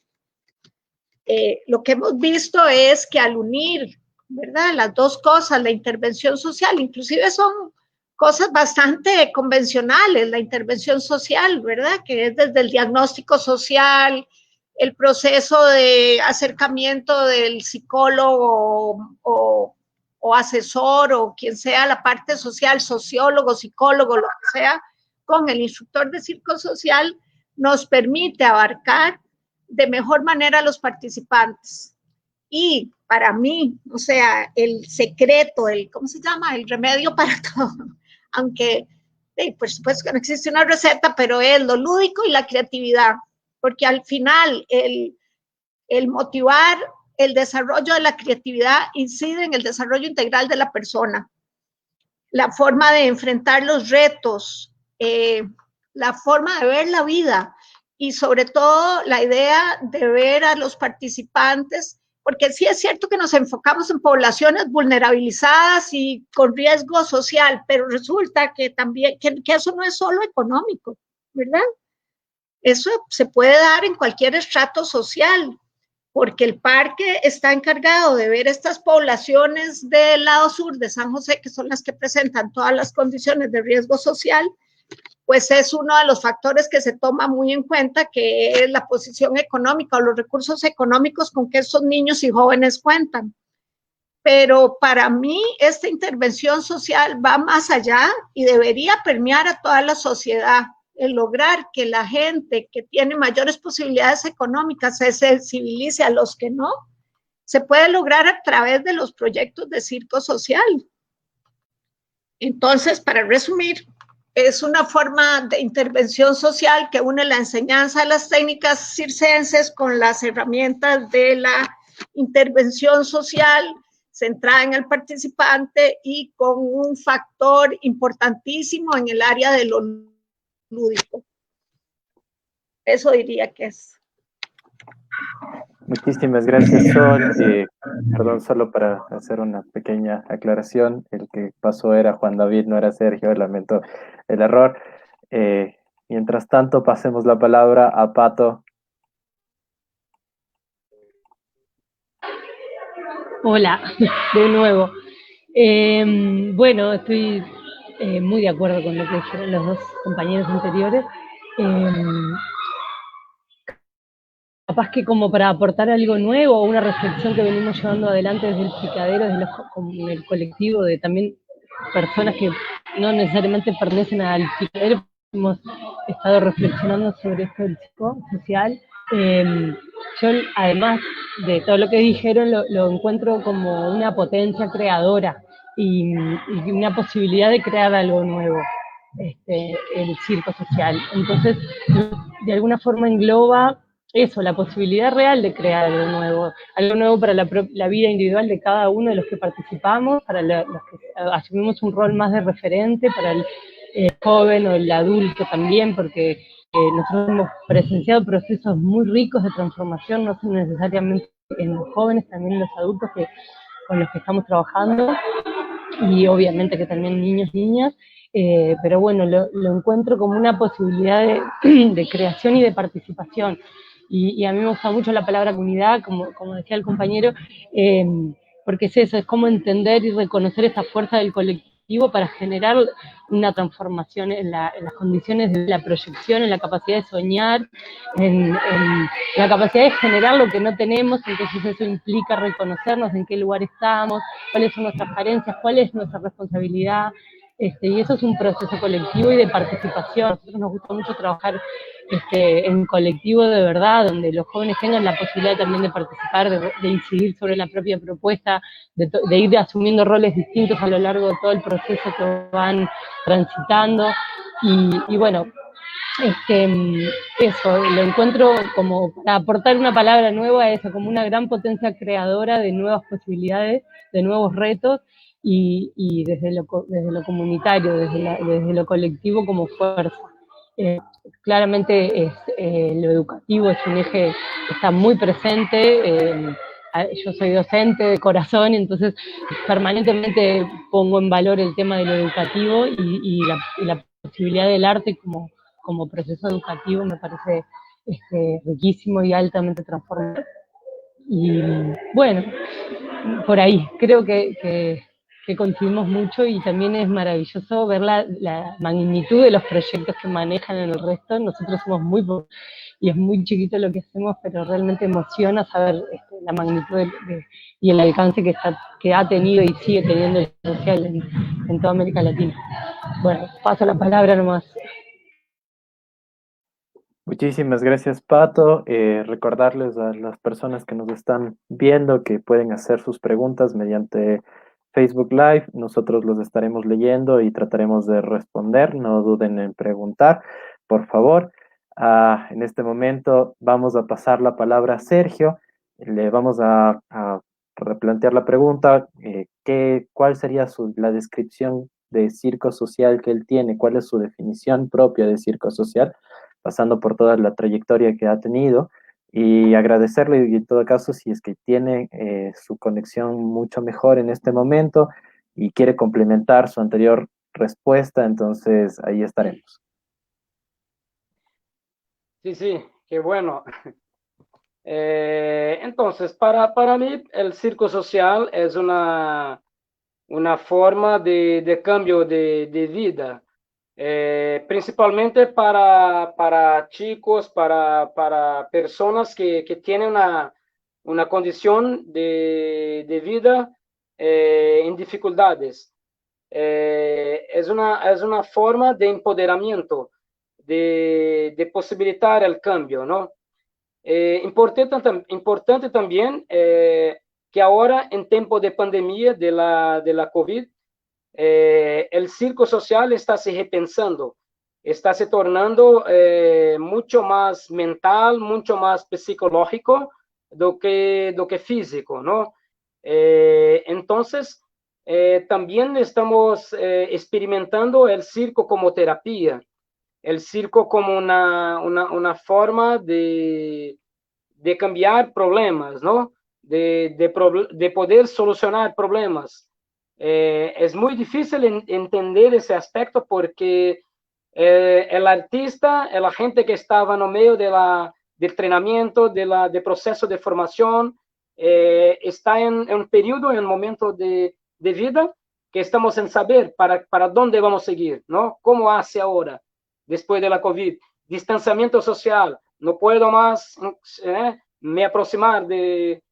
Lo que hemos visto es que al unir, ¿verdad?, las dos cosas, la intervención social, inclusive son cosas bastante convencionales, la intervención social, ¿verdad?, que es desde el diagnóstico social, el proceso de acercamiento del psicólogo o asesor o quien sea la parte social, sociólogo, psicólogo, lo que sea, con el instructor de circo social, nos permite abarcar de mejor manera a los participantes. Y para mí, o sea, el secreto, ¿cómo se llama? El remedio para todo, aunque por supuesto que no existe una receta, pero es lo lúdico y la creatividad, porque al final el motivar el desarrollo de la creatividad incide en el desarrollo integral de la persona. La forma de enfrentar los retos, la forma de ver la vida y sobre todo la idea de ver a los participantes, porque sí es cierto que nos enfocamos en poblaciones vulnerabilizadas y con riesgo social, pero resulta que también, que eso no es solo económico, ¿verdad? Eso se puede dar en cualquier estrato social, porque el parque está encargado de ver estas poblaciones del lado sur de San José, que son las que presentan todas las condiciones de riesgo social, pues es uno de los factores que se toma muy en cuenta, que es la posición económica o los recursos económicos con que estos niños y jóvenes cuentan. Pero para mí esta intervención social va más allá y debería permear a toda la sociedad, el lograr que la gente que tiene mayores posibilidades económicas se sensibilice a los que no, se puede lograr a través de los proyectos de circo social. Entonces, para resumir, es una forma de intervención social que une la enseñanza de las técnicas circenses con las herramientas de la intervención social centrada en el participante y con un factor importantísimo en el área de lo lúdico. Eso diría que es. Muchísimas gracias, Sol. Perdón, solo para hacer una pequeña aclaración, el que pasó era Juan David, no era Sergio, lamento el error. Mientras tanto, pasemos la palabra a Pato. Hola, de nuevo. Bueno, estoy muy de acuerdo con lo que dijeron los dos compañeros anteriores. Capaz que como para aportar algo nuevo o una reflexión que venimos llevando adelante desde el picadero, desde el colectivo, de también personas que no necesariamente pertenecen al picadero, hemos estado reflexionando sobre esto del circo social. Yo, además de todo lo que dijeron, lo encuentro como una potencia creadora y una posibilidad de crear algo nuevo, el circo social. Entonces, de alguna forma engloba eso, la posibilidad real de crear algo nuevo para la vida individual de cada uno de los que participamos, para los que asumimos un rol más de referente, para el joven o el adulto también, porque nosotros hemos presenciado procesos muy ricos de transformación, no son necesariamente en los jóvenes, también en los adultos con los que estamos trabajando. y obviamente que también niños, niñas, pero bueno, lo encuentro como una posibilidad de creación y de participación. Y a mí me gusta mucho la palabra comunidad, como decía el compañero, porque es eso, es como entender y reconocer esa fuerza del colectivo para generar una transformación en las condiciones de la proyección, en la capacidad de soñar, en la capacidad de generar lo que no tenemos. Entonces eso implica reconocernos en qué lugar estamos, cuáles son nuestras carencias, cuál es nuestra responsabilidad, y eso es un proceso colectivo y de participación. A nosotros nos gusta mucho trabajar en colectivo de verdad, donde los jóvenes tengan la posibilidad también de participar, de incidir sobre la propia propuesta, de ir asumiendo roles distintos a lo largo de todo el proceso que van transitando. Y bueno, eso, lo encuentro como para aportar una palabra nueva a eso, como una gran potencia creadora de nuevas posibilidades, de nuevos retos, y desde lo comunitario, desde lo colectivo como fuerza. Claramente lo educativo es un eje que está muy presente. Yo soy docente de corazón, entonces permanentemente pongo en valor el tema de lo educativo y la posibilidad del arte como proceso educativo me parece riquísimo y altamente transformador. Y bueno, por ahí, creo que coincidimos mucho, y también es maravilloso ver la magnitud de los proyectos que manejan en el resto. Nosotros somos muy pocos y es muy chiquito lo que hacemos, pero realmente emociona saber la magnitud y el alcance que ha tenido y sigue teniendo el social en toda América Latina. Bueno, paso la palabra nomás. Muchísimas gracias, Pato. Recordarles a las personas que nos están viendo que pueden hacer sus preguntas mediante Facebook Live. Nosotros los estaremos leyendo y trataremos de responder. No duden en preguntar, por favor. En este momento vamos a pasar la palabra a Sergio. Le vamos a replantear la pregunta. ¿Cuál sería la descripción de circo social que él tiene? ¿Cuál es su definición propia de circo social? Pasando por toda la trayectoria que ha tenido, y agradecerle, y en todo caso, si es que tiene su conexión mucho mejor en este momento y quiere complementar su anterior respuesta, entonces ahí estaremos. Sí, qué bueno. Entonces, para mí, el circo social es una forma de cambio de vida. Principalmente para chicos, para personas que tienen una condición de vida en dificultades. Es una forma de empoderamiento, de posibilitar el cambio, ¿no? Importante también que ahora, en tiempo de pandemia de la COVID, el circo social está se repensando, está se tornando mucho más mental, mucho más psicológico do que físico, ¿no? Entonces, también estamos experimentando el circo como terapia, el circo como una forma de cambiar problemas, ¿no? De poder solucionar problemas. Es muy difícil entender ese aspecto porque el artista, la gente que estaba no medio del entrenamiento, del proceso de formación, está en un periodo, en un momento de vida que estamos en saber para dónde vamos a seguir, ¿no? ¿Cómo hace ahora, después de la COVID? Distanciamiento social, no puedo más me aproximar de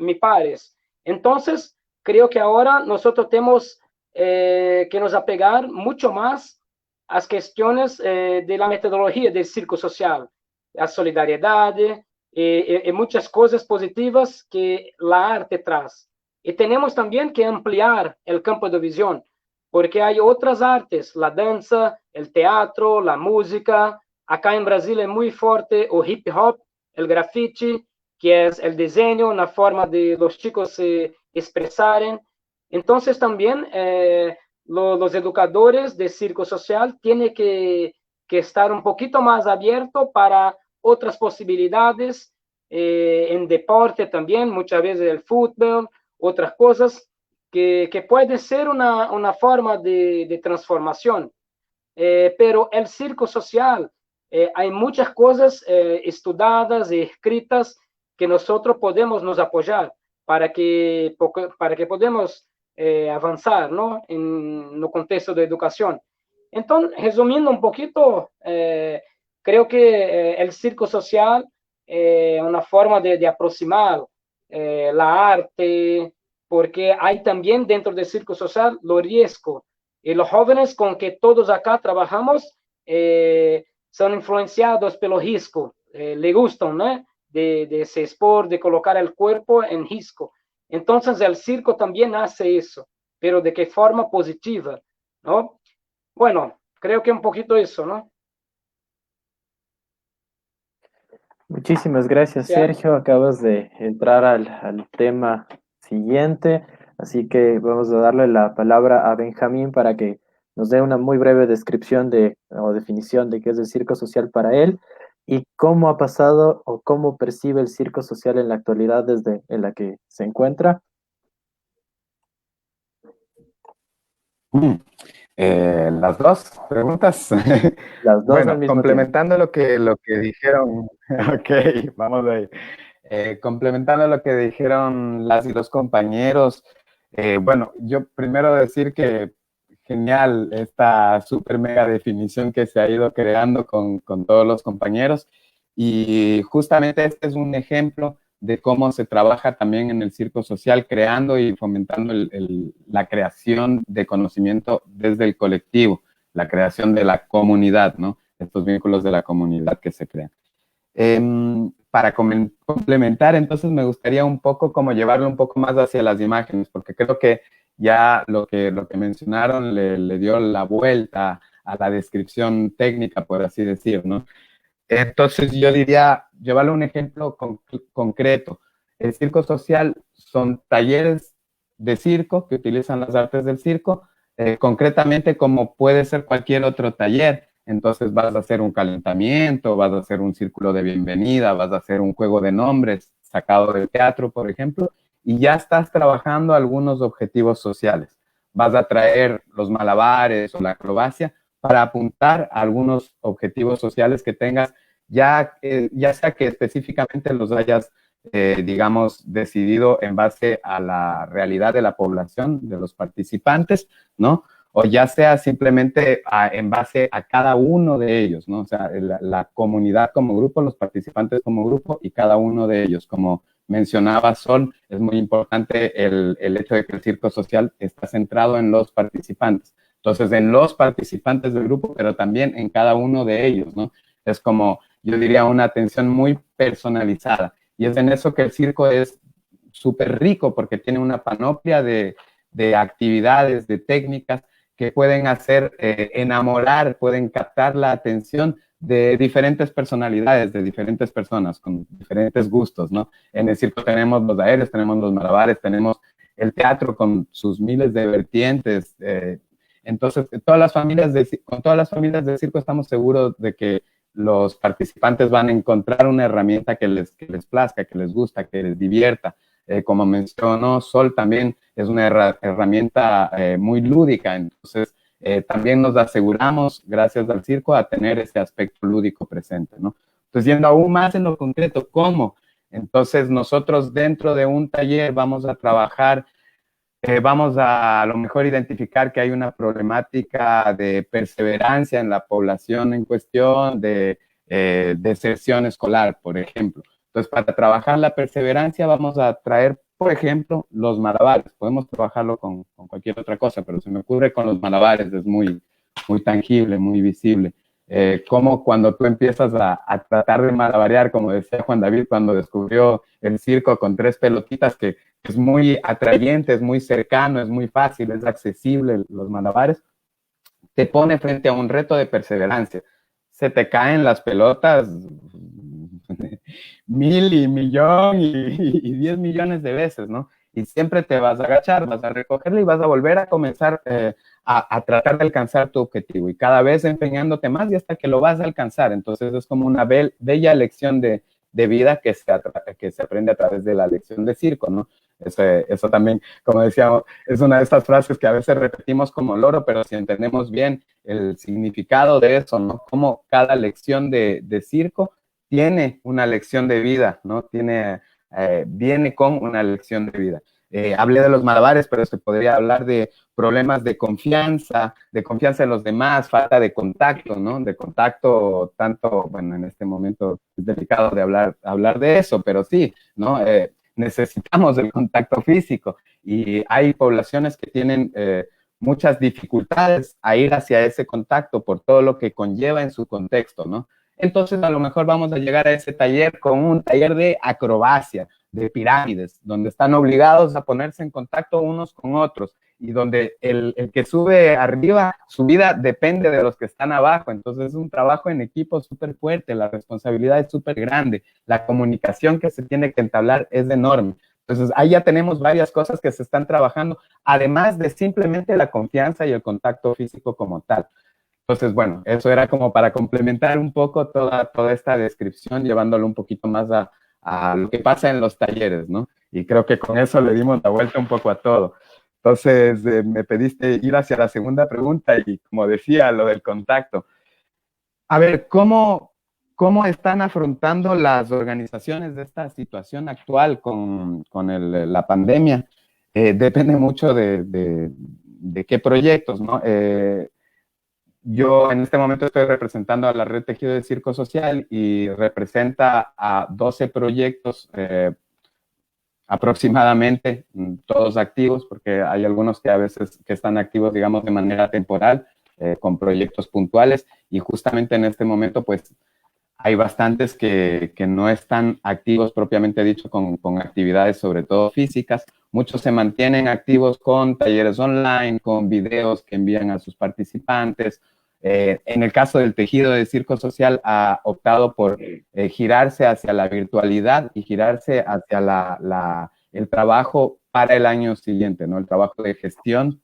mis pares. Entonces, creo que ahora nosotros tenemos que nos apegar mucho más a las cuestiones de la metodología del circo social, la solidaridad y muchas cosas positivas que la arte trae. Y tenemos también que ampliar el campo de visión, porque hay otras artes, la danza, el teatro, la música. Acá en Brasil es muy fuerte el hip hop, el graffiti, que es el diseño, una forma de los chicos se expresaren. Entonces también los educadores de circo social tienen que estar un poquito más abiertos para otras posibilidades, en deporte también, muchas veces el fútbol, otras cosas. que puede ser una forma de transformación. Pero el circo social, hay muchas cosas estudiadas y escritas que nosotros podemos nos apoyar para que podamos avanzar, ¿no? En el contexto de educación. Entonces, resumiendo un poquito, creo que el circo social es una forma de aproximar la arte, porque hay también dentro del circo social lo riesgo. Y los jóvenes con que todos acá trabajamos son influenciados pelo risco, le gustan, ¿no? De se expor, de colocar el cuerpo en risco. Entonces el circo también hace eso, pero de qué forma positiva, ¿no? Bueno, creo que un poquito eso, ¿no? Muchísimas gracias, Sí. Sergio. Acabas de entrar al tema siguiente, así que vamos a darle la palabra a Benjamín para que nos dé una muy breve descripción o definición de qué es el circo social para él y cómo ha pasado o cómo percibe el circo social en la actualidad desde en la que se encuentra. Las dos preguntas. Las dos al Bueno, mismo complementando lo que dijeron, ok, vamos ahí. Complementando lo que dijeron las y los compañeros, bueno, yo primero decir que genial esta super mega definición que se ha ido creando con todos los compañeros y justamente este es un ejemplo de cómo se trabaja también en el circo social, creando y fomentando la creación de conocimiento desde el colectivo, la creación de la comunidad, ¿no? Estos vínculos de la comunidad que se crean. Para complementar, entonces me gustaría un poco como llevarlo un poco más hacia las imágenes, porque creo que ya lo que mencionaron le dio la vuelta a la descripción técnica, por así decir, ¿no? Entonces yo diría, llevarle un ejemplo concreto. El circo social son talleres de circo que utilizan las artes del circo, concretamente como puede ser cualquier otro taller. Entonces vas a hacer un calentamiento, vas a hacer un círculo de bienvenida, vas a hacer un juego de nombres sacado del teatro, por ejemplo, y ya estás trabajando algunos objetivos sociales. Vas a traer los malabares o la acrobacia para apuntar a algunos objetivos sociales que tengas, ya sea que específicamente los hayas, digamos, decidido en base a la realidad de la población, de los participantes, ¿no? O ya sea simplemente en base a cada uno de ellos, ¿no? O sea, la comunidad como grupo, los participantes como grupo y cada uno de ellos. Como mencionaba Sol, es muy importante el hecho de que el circo social está centrado en los participantes. Entonces, en los participantes del grupo, pero también en cada uno de ellos, ¿no? Es como, yo diría, una atención muy personalizada. Y es en eso que el circo es súper rico, porque tiene una panoplia de actividades, de técnicas que pueden hacer enamorar, pueden captar la atención de diferentes personalidades, de diferentes personas, con diferentes gustos, ¿no? En el circo tenemos los aéreos, tenemos los malabares, tenemos el teatro con sus miles de vertientes, entonces, con todas las familias de circo estamos seguros de que los participantes van a encontrar una herramienta que les plazca, que les gusta, que les divierta. Como mencionó Sol, también es una herramienta muy lúdica, entonces también nos aseguramos, gracias al circo, a tener ese aspecto lúdico presente, ¿no? Entonces, yendo aún más en lo concreto, ¿cómo? Entonces, nosotros dentro de un taller vamos a trabajar, vamos a lo mejor identificar que hay una problemática de perseverancia en la población en cuestión, de deserción escolar, por ejemplo. Entonces, para trabajar la perseverancia vamos a traer, por ejemplo, los malabares. Podemos trabajarlo con cualquier otra cosa, pero se me ocurre con los malabares, es muy tangible, muy visible. Como cuando tú empiezas a tratar de malabarear, como decía Juan David cuando descubrió el circo con 3 pelotitas, que es muy atrayente, es muy cercano, es muy fácil, es accesible los malabares, te pone frente a un reto de perseverancia. Se te caen las pelotas 1000 y 1.000.000 y 10 millones de veces, ¿no? Y siempre te vas a agachar, vas a recogerla y vas a volver a comenzar a tratar de alcanzar tu objetivo y cada vez empeñándote más y hasta que lo vas a alcanzar. Entonces es como una bella lección de vida que se aprende a través de la lección de circo, ¿no? Eso también, como decíamos, es una de estas frases que a veces repetimos como loro, pero si entendemos bien el significado de eso, ¿no? Como cada lección de circo tiene una lección de vida, ¿no? Viene con una lección de vida. Hablé de los malabares, pero se podría hablar de problemas de confianza en los demás, falta de contacto, ¿no? De contacto tanto, bueno, en este momento es delicado de hablar de eso, pero sí, ¿no? Necesitamos el contacto físico y hay poblaciones que tienen muchas dificultades a ir hacia ese contacto por todo lo que conlleva en su contexto, ¿no? Entonces, a lo mejor vamos a llegar a ese taller con un taller de acrobacia, de pirámides, donde están obligados a ponerse en contacto unos con otros y donde el que sube arriba, su vida depende de los que están abajo. Entonces, es un trabajo en equipo súper fuerte, la responsabilidad es súper grande, la comunicación que se tiene que entablar es enorme. Entonces, ahí ya tenemos varias cosas que se están trabajando, además de simplemente la confianza y el contacto físico como tal. Entonces, bueno, eso era como para complementar un poco toda esta descripción, llevándolo un poquito más a lo que pasa en los talleres, ¿no? Y creo que con eso le dimos la vuelta un poco a todo. Entonces, me pediste ir hacia la segunda pregunta y, como decía, lo del contacto. A ver, ¿cómo están afrontando las organizaciones de esta situación actual con la pandemia? Depende mucho de qué proyectos, ¿no? Yo en este momento estoy representando a la Red Tejido de Circo Social y representa a 12 proyectos aproximadamente, todos activos, porque hay algunos que a veces que están activos, digamos, de manera temporal, con proyectos puntuales, y justamente en este momento, pues, hay bastantes que no están activos propiamente dicho con actividades sobre todo físicas. Muchos se mantienen activos con talleres online, con videos que envían a sus participantes. En el caso del tejido de circo social ha optado por girarse hacia la virtualidad y girarse hacia el trabajo para el año siguiente, ¿no? El trabajo de gestión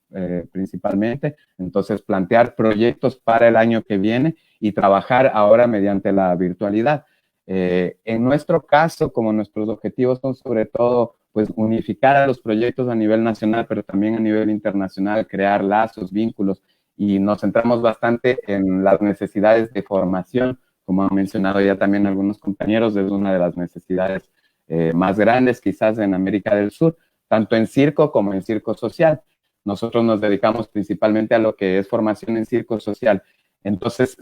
principalmente. Entonces, plantear proyectos para el año que viene y trabajar ahora mediante la virtualidad. En nuestro caso, como nuestros objetivos son sobre todo pues unificar a los proyectos a nivel nacional, pero también a nivel internacional, crear lazos, vínculos, y nos centramos bastante en las necesidades de formación, como han mencionado ya también algunos compañeros, es una de las necesidades más grandes quizás en América del Sur, tanto en circo como en circo social. Nosotros nos dedicamos principalmente a lo que es formación en circo social. Entonces,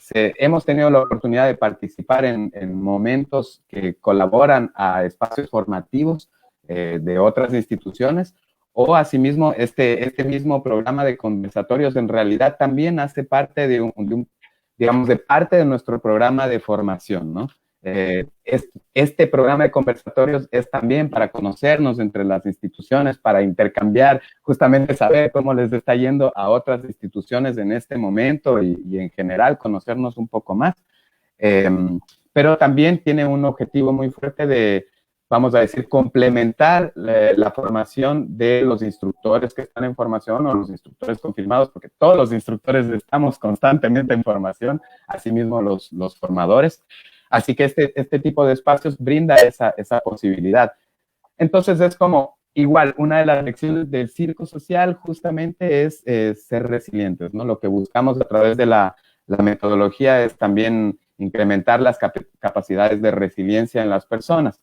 hemos tenido la oportunidad de participar en momentos que colaboran a espacios formativos de otras instituciones, o asimismo, este mismo programa de conversatorios en realidad también hace parte digamos, de parte de nuestro programa de formación, ¿no? Este programa de conversatorios es también para conocernos entre las instituciones, para intercambiar, justamente saber cómo les está yendo a otras instituciones en este momento y en general conocernos un poco más. Pero también tiene un objetivo muy fuerte de, vamos a decir, complementar la formación de los instructores que están en formación o los instructores confirmados, porque todos los instructores estamos constantemente en formación, asimismo los formadores. Así que este tipo de espacios brinda esa posibilidad. Entonces es como, igual, una de las lecciones del circo social justamente es ser resilientes, ¿no? Lo que buscamos a través de la metodología es también incrementar las capacidades de resiliencia en las personas.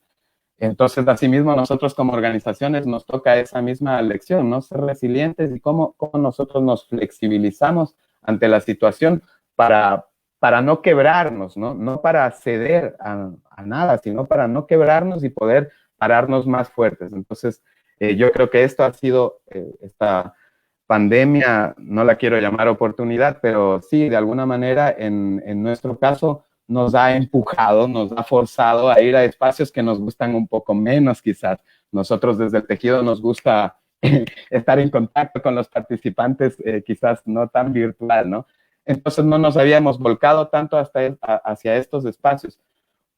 Entonces, asimismo, nosotros como organizaciones nos toca esa misma lección, ¿no? Ser resilientes y cómo nosotros nos flexibilizamos ante la situación para no quebrarnos, ¿no? No para ceder a nada, sino para no quebrarnos y poder pararnos más fuertes. Entonces, yo creo que esto ha sido, esta pandemia, no la quiero llamar oportunidad, pero sí, de alguna manera, en nuestro caso, nos ha empujado, nos ha forzado a ir a espacios que nos gustan un poco menos quizás. Nosotros desde el tejido nos gusta estar en contacto con los participantes, quizás no tan virtual, ¿no? Entonces no nos habíamos volcado tanto hacia estos espacios.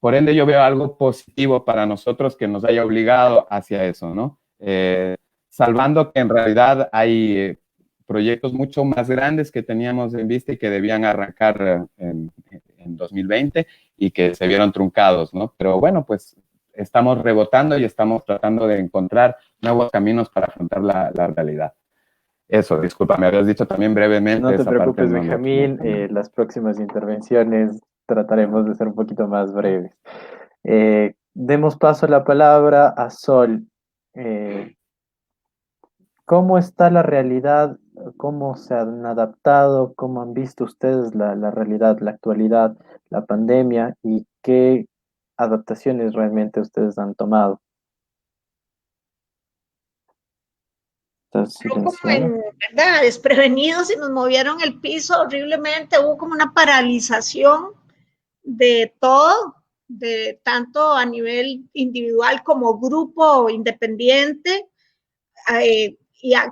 Por ende yo veo algo positivo para nosotros que nos haya obligado hacia eso, ¿no? Salvando que en realidad hay proyectos mucho más grandes que teníamos en vista y que debían arrancar en 2020 y que se vieron truncados, ¿no? Pero bueno, pues estamos rebotando y estamos tratando de encontrar nuevos caminos para afrontar la realidad. Eso, disculpa, me habías dicho también brevemente. No te esa parte preocupes, en donde- Benjamín, las próximas intervenciones trataremos de ser un poquito más breves. Demos paso a la palabra a Sol. ¿Cómo está la realidad? ¿Cómo se han adaptado? ¿Cómo han visto ustedes la realidad, la actualidad, la pandemia? ¿Y qué adaptaciones realmente ustedes han tomado? ¿Estás Como silenciado? ¿verdad? Desprevenidos y nos movieron el piso horriblemente, hubo como una paralización de todo, de tanto a nivel individual como grupo independiente,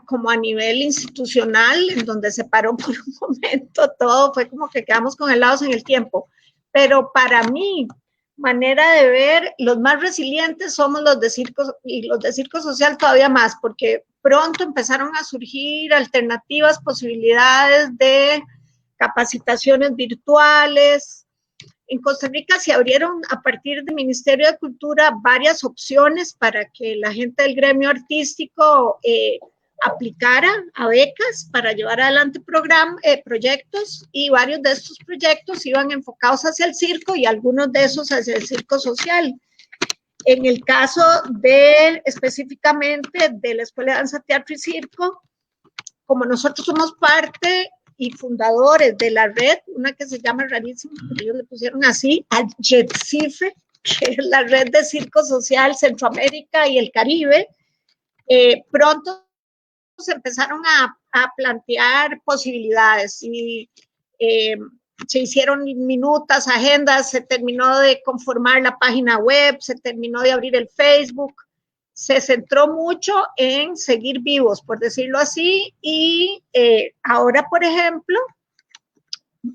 como a nivel institucional, en donde se paró por un momento todo, fue como que quedamos congelados en el tiempo. Pero para mí, manera de ver, los más resilientes somos los de circo, y los de circo social todavía más, porque pronto empezaron a surgir alternativas, posibilidades de capacitaciones virtuales. En Costa Rica se abrieron a partir del Ministerio de Cultura varias opciones para que la gente del gremio artístico aplicara a becas para llevar adelante proyectos, y varios de estos proyectos iban enfocados hacia el circo y algunos de esos hacia el circo social. En el caso específicamente de la Escuela de Danza, Teatro y Circo, como nosotros somos parte y fundadores de la red, una que se llama rarísimo, pero ellos le pusieron así, AJETCIFE, que es la red de circo social Centroamérica y el Caribe, pronto se empezaron a plantear posibilidades y se hicieron minutas, agendas, se terminó de conformar la página web, se terminó de abrir el Facebook, se centró mucho en seguir vivos, por decirlo así, y ahora, por ejemplo,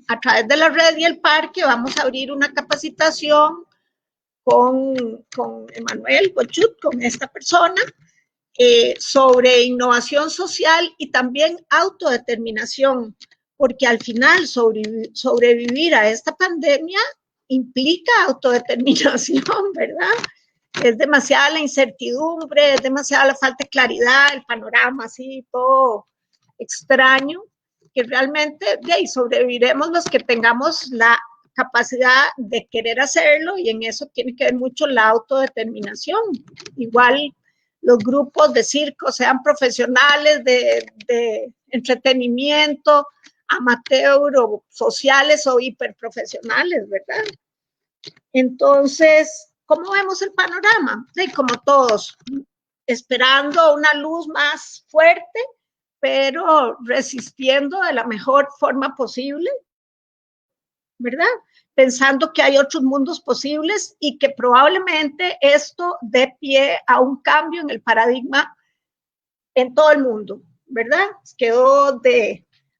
a través de la red y el parque vamos a abrir una capacitación con Emanuel Bochut, con esta persona, sobre innovación social y también autodeterminación, porque al final sobrevivir a esta pandemia implica autodeterminación, ¿verdad? Es demasiada la incertidumbre, es demasiada la falta de claridad, el panorama así, todo extraño, que realmente de ahí sobreviviremos los que tengamos la capacidad de querer hacerlo, y en eso tiene que ver mucho la autodeterminación. Igual los grupos de circo, sean profesionales de entretenimiento, amateur o sociales o hiperprofesionales, ¿verdad? Entonces, ¿cómo vemos el panorama? Sí, como todos, esperando una luz más fuerte, pero resistiendo de la mejor forma posible, ¿verdad? Pensando que hay otros mundos posibles y que probablemente esto dé pie a un cambio en el paradigma en todo el mundo, ¿verdad? Quedó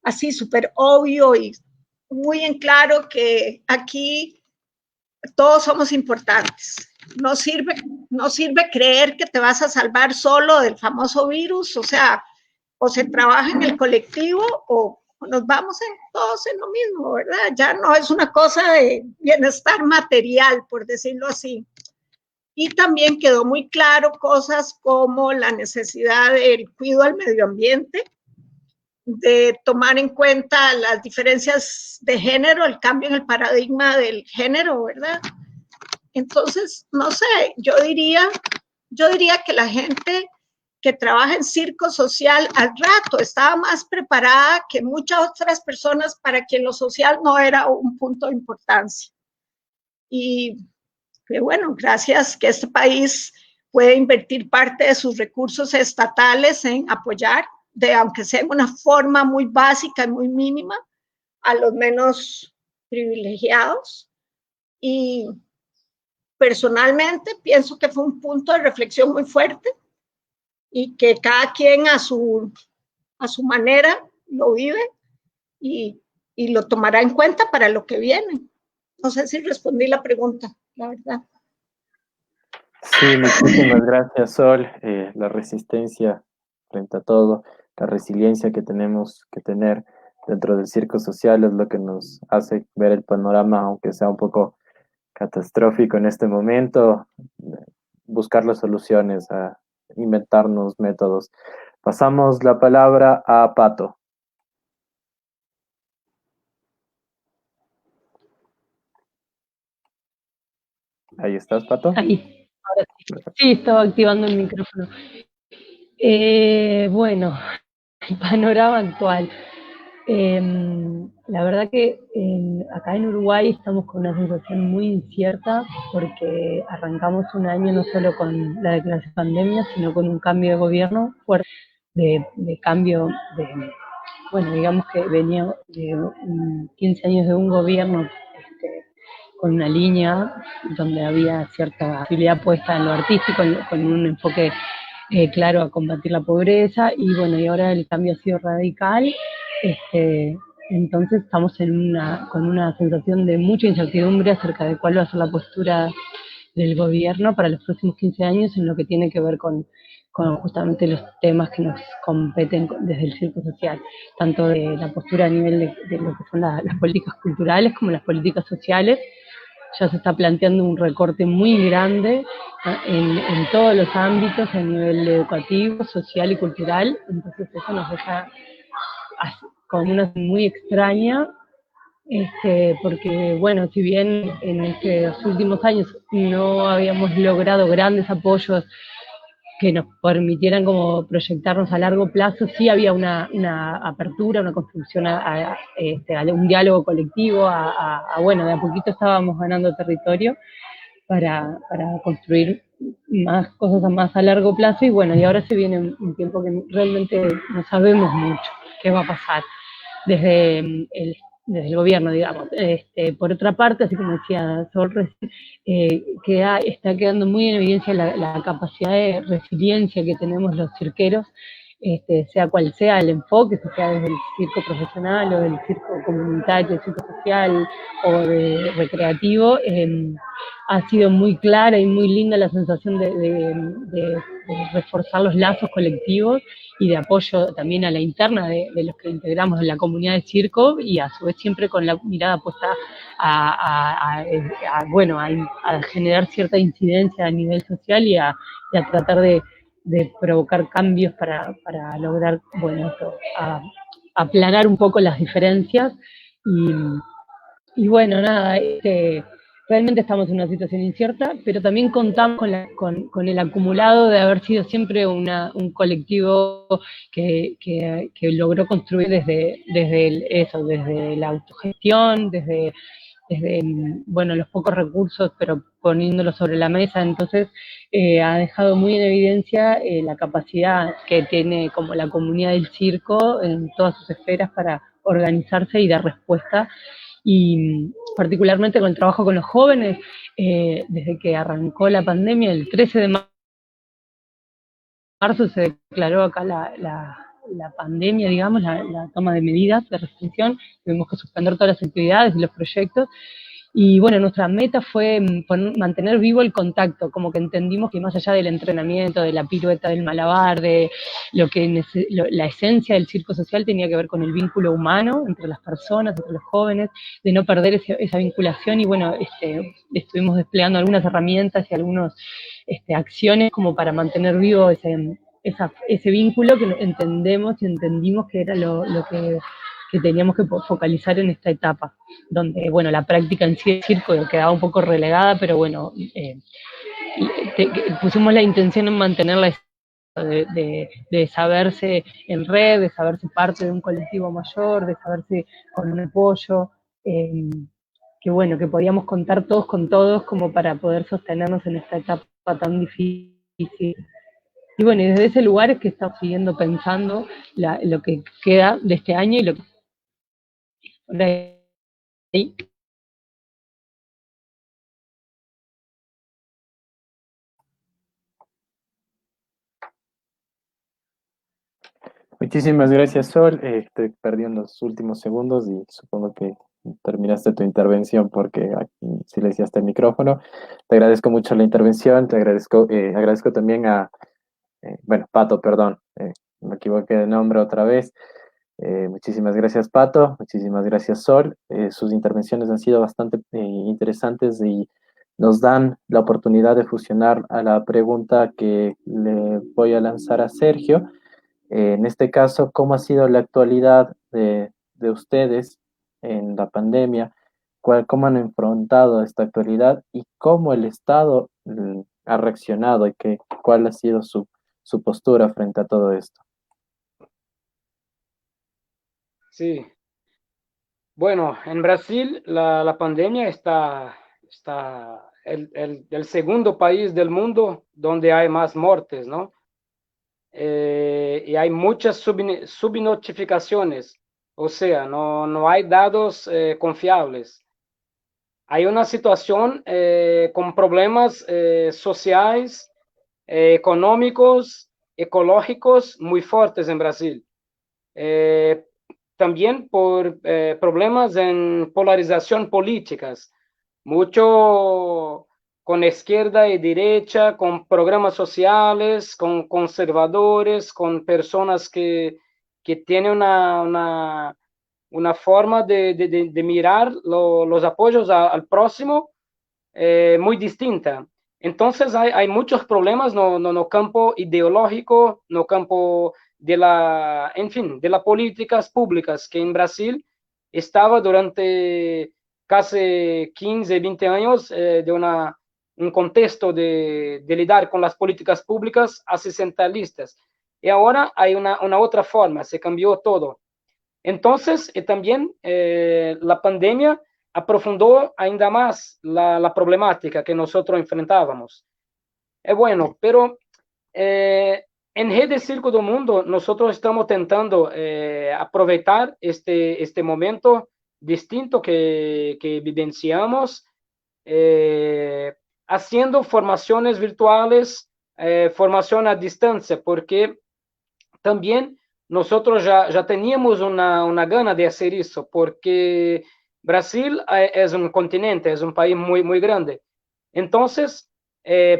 así súper obvio y muy en claro que aquí todos somos importantes. No sirve creer que te vas a salvar solo del famoso virus, o sea, o se trabaja en el colectivo o nos vamos todos en lo mismo, ¿verdad? Ya no es una cosa de bienestar material, por decirlo así. Y también quedó muy claro cosas como la necesidad del cuidado al medio ambiente, de tomar en cuenta las diferencias de género, el cambio en el paradigma del género, ¿verdad? Entonces, no sé, yo diría que la gente que trabaja en circo social al rato estaba más preparada que muchas otras personas para quien lo social no era un punto de importancia. Y bueno, gracias que este país puede invertir parte de sus recursos estatales en apoyar, aunque sea en una forma muy básica y muy mínima, a los menos privilegiados. Y personalmente pienso que fue un punto de reflexión muy fuerte y que cada quien a su manera lo vive y lo tomará en cuenta para lo que viene. No sé si respondí la pregunta, la verdad. Sí, muchísimas gracias, Sol. La resistencia frente a todo, la resiliencia que tenemos que tener dentro del circo social es lo que nos hace ver el panorama, aunque sea un poco catastrófico en este momento, buscar las soluciones, a inventarnos métodos. Pasamos la palabra a Pato. Ahí estás, Pato. Ahí, ahora sí. Sí, estaba activando el micrófono. Bueno, el panorama actual. La verdad que acá en Uruguay estamos con una situación muy incierta porque arrancamos un año no solo con la declaración de pandemia, sino con un cambio de gobierno fuerte, de cambio de, bueno, digamos que venía de 15 años de un gobierno con una línea donde había cierta actividad puesta en lo artístico, con un enfoque claro a combatir la pobreza, y bueno, y ahora el cambio ha sido radical. Entonces estamos con una sensación de mucha incertidumbre acerca de cuál va a ser la postura del gobierno para los próximos 15 años en lo que tiene que ver con justamente los temas que nos competen desde el circo social, tanto de la postura a nivel de lo que son las políticas culturales como las políticas sociales. Ya se está planteando un recorte muy grande en todos los ámbitos, a nivel educativo, social y cultural. Entonces eso nos deja con una muy extraña, porque bueno, si bien en estos últimos años no habíamos logrado grandes apoyos que nos permitieran como proyectarnos a largo plazo, sí había una apertura, una construcción a un diálogo colectivo, bueno, de a poquito estábamos ganando territorio para construir más cosas más a largo plazo, y bueno, y ahora se viene un tiempo que realmente no sabemos mucho qué va a pasar desde desde el gobierno, digamos. Por otra parte, así como decía Sol recién, está quedando muy en evidencia la capacidad de resiliencia que tenemos los cirqueros, sea cual sea el enfoque, si sea desde el circo profesional o del circo comunitario, el circo social o de recreativo. Ha sido muy clara y muy linda la sensación de reforzar los lazos colectivos y de apoyo también a la interna de los que integramos en la comunidad de circo, y a su vez siempre con la mirada puesta bueno, a generar cierta incidencia a nivel social y a tratar de provocar cambios para lograr, bueno, aplanar un poco las diferencias. Y bueno, nada, realmente estamos en una situación incierta, pero también contamos con el acumulado de haber sido siempre un colectivo que logró construir desde la autogestión, desde bueno, los pocos recursos, pero poniéndolos sobre la mesa. Entonces ha dejado muy en evidencia la capacidad que tiene como la comunidad del circo en todas sus esferas para organizarse y dar respuesta, y particularmente con el trabajo con los jóvenes, desde que arrancó la pandemia, el 13 de marzo se declaró acá la pandemia, digamos, la toma de medidas de restricción. Tuvimos que suspender todas las actividades y los proyectos. Y bueno, nuestra meta fue mantener vivo el contacto, como que entendimos que más allá del entrenamiento, de la pirueta, del malabar, de la esencia del circo social tenía que ver con el vínculo humano entre las personas, entre los jóvenes, de no perder esa vinculación. Y bueno, estuvimos desplegando algunas herramientas y algunas acciones como para mantener vivo ese vínculo que entendemos y entendimos que era lo que teníamos que focalizar en esta etapa, donde, bueno, la práctica en sí de circo quedaba un poco relegada, pero bueno, pusimos la intención en mantenerla, de saberse en red, de saberse parte de un colectivo mayor, de saberse con un apoyo, que bueno, que podíamos contar todos con todos como para poder sostenernos en esta etapa tan difícil. Y bueno, y desde ese lugar es que estamos siguiendo pensando lo que queda de este año y lo que ahí. Muchísimas gracias, Sol. Estoy perdiendo los últimos segundos y supongo que terminaste tu intervención porque silenciaste el micrófono. Te agradezco mucho la intervención, agradezco también bueno, Pato, perdón, me equivoqué de nombre otra vez. Muchísimas gracias, Pato. Muchísimas gracias, Sol. Sus intervenciones han sido bastante interesantes y nos dan la oportunidad de fusionar a la pregunta que le voy a lanzar a Sergio. En este caso, ¿cómo ha sido la actualidad de ustedes en la pandemia? ¿Cómo han enfrentado esta actualidad y cómo el Estado ha reaccionado y cuál ha sido su postura frente a todo esto? Sí, bueno, en Brasil la pandemia está el segundo país del mundo donde hay más muertes, ¿no? Y hay muchas subnotificaciones, o sea, no hay datos confiables. Hay una situación con problemas sociales, económicos, ecológicos muy fuertes en Brasil. También por problemas en polarización políticas, mucho con izquierda y derecha, con programas sociales, con conservadores, con personas que tienen una forma de mirar los apoyos al próximo muy distinta. Entonces hay muchos problemas no campo ideológico, no campo en fin, de las políticas públicas que en Brasil estaba durante casi 15, 20 años de un contexto de lidar con las políticas públicas asistencialistas. Y ahora hay una otra forma, se cambió todo. Entonces, también la pandemia aprofundó ainda más la problemática que nosotros enfrentábamos. Bueno, pero en Rede Circo do Mundo, nosotros estamos tentando aprovechar este momento distinto que vivenciamos, haciendo formaciones virtuales, formación a distancia, porque también nosotros ya teníamos una gana de hacer eso, porque Brasil es un continente, es un país muy grande. Entonces,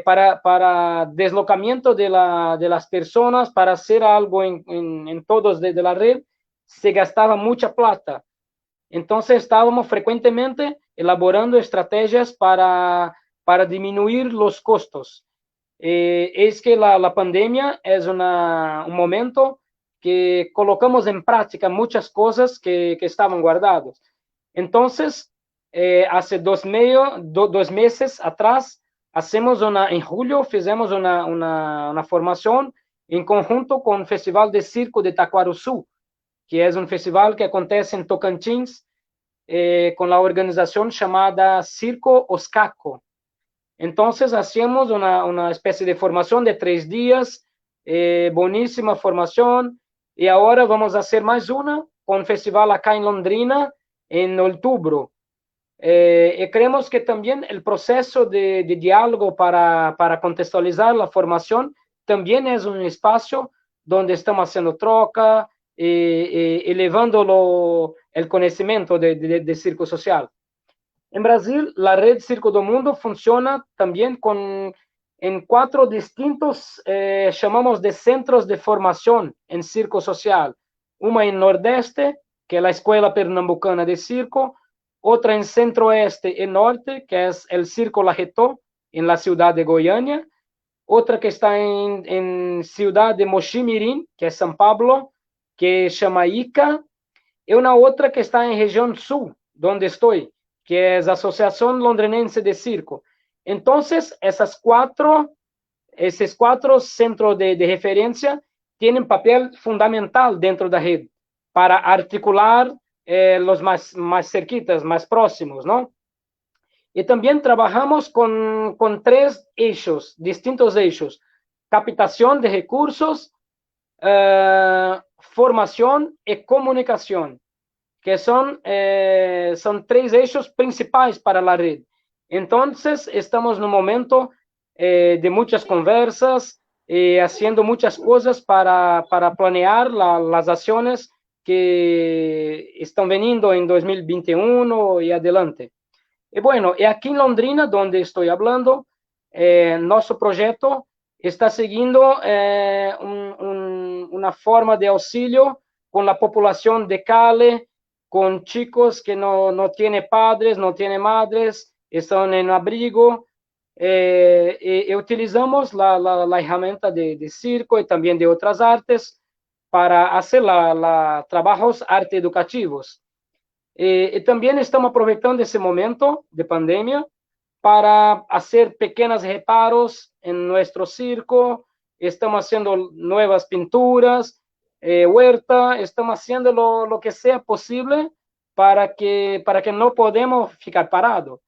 para deslocamiento de las personas, para hacer algo en todos de la red, se gastaba mucha plata. Entonces, estábamos frecuentemente elaborando estrategias para disminuir los costos. Es que la pandemia es un momento que colocamos en práctica muchas cosas que estaban guardadas. Entonces, hace dos meses atrás, en julio, fizemos una formación en conjunto con el Festival de Circo de Taquarusú, que es un festival que acontece en Tocantins, con la organización llamada Circo Oscaco. Entonces, hacíamos una especie de formación de 3 días, buenísima formación, y ahora vamos a hacer más una con un festival acá en Londrina en octubre. Y creemos que también el proceso de diálogo para contextualizar la formación también es un espacio donde estamos haciendo troca, elevando el conocimiento de circo social. En Brasil, la red Circo do Mundo funciona también en 4 distintos, llamamos de centros de formación en circo social. Una en Nordeste, que es la Escuela Pernambucana de Circo, otra en Centro-Oeste y Norte, que es el Circo Lajetó, en la ciudad de Goiânia, otra que está en ciudad de Mochimirim, que es São Paulo, que se llama ICA, y una otra que está en región sur, donde estoy, que es Asociación Londrinense de Circo. Entonces, esos cuatro centros de referencia tienen papel fundamental dentro de la red para articular los más cerquitas, más próximos, ¿no? Y también trabajamos con 3 eixos, distintos eixos: captación de recursos, formación y comunicación, que son 3 eixos principales para la red. Entonces, estamos en un momento de muchas conversas, haciendo muchas cosas para planear las acciones que están veniendo en 2021 y adelante. Y bueno, y aquí en Londrina, donde estoy hablando, nuestro proyecto está siguiendo una forma de auxilio con la población de Cali, con chicos que no tienen padres, no tienen madres, están en abrigo, y utilizamos la herramienta de circo y también de otras artes para hacer trabajos arte educativos. Y también estamos aprovechando ese momento de pandemia para hacer pequeños reparos en nuestro circo. Estamos haciendo nuevas pinturas, huerta, estamos haciendo lo que sea posible para que no podamos ficar parados.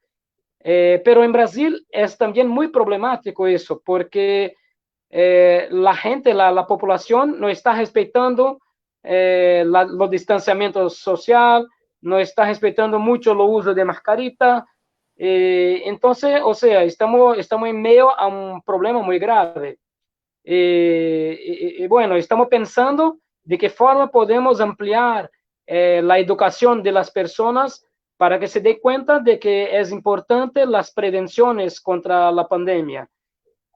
Pero en Brasil es también muy problemático eso, porque la gente, la población no está respetando los distanciamientos social, no está respetando mucho el uso de mascarita. Entonces, o sea, estamos en medio a un problema muy grave. Bueno, estamos pensando de qué forma podemos ampliar la educación de las personas para que se dé cuenta de que es importante las prevenciones contra la pandemia.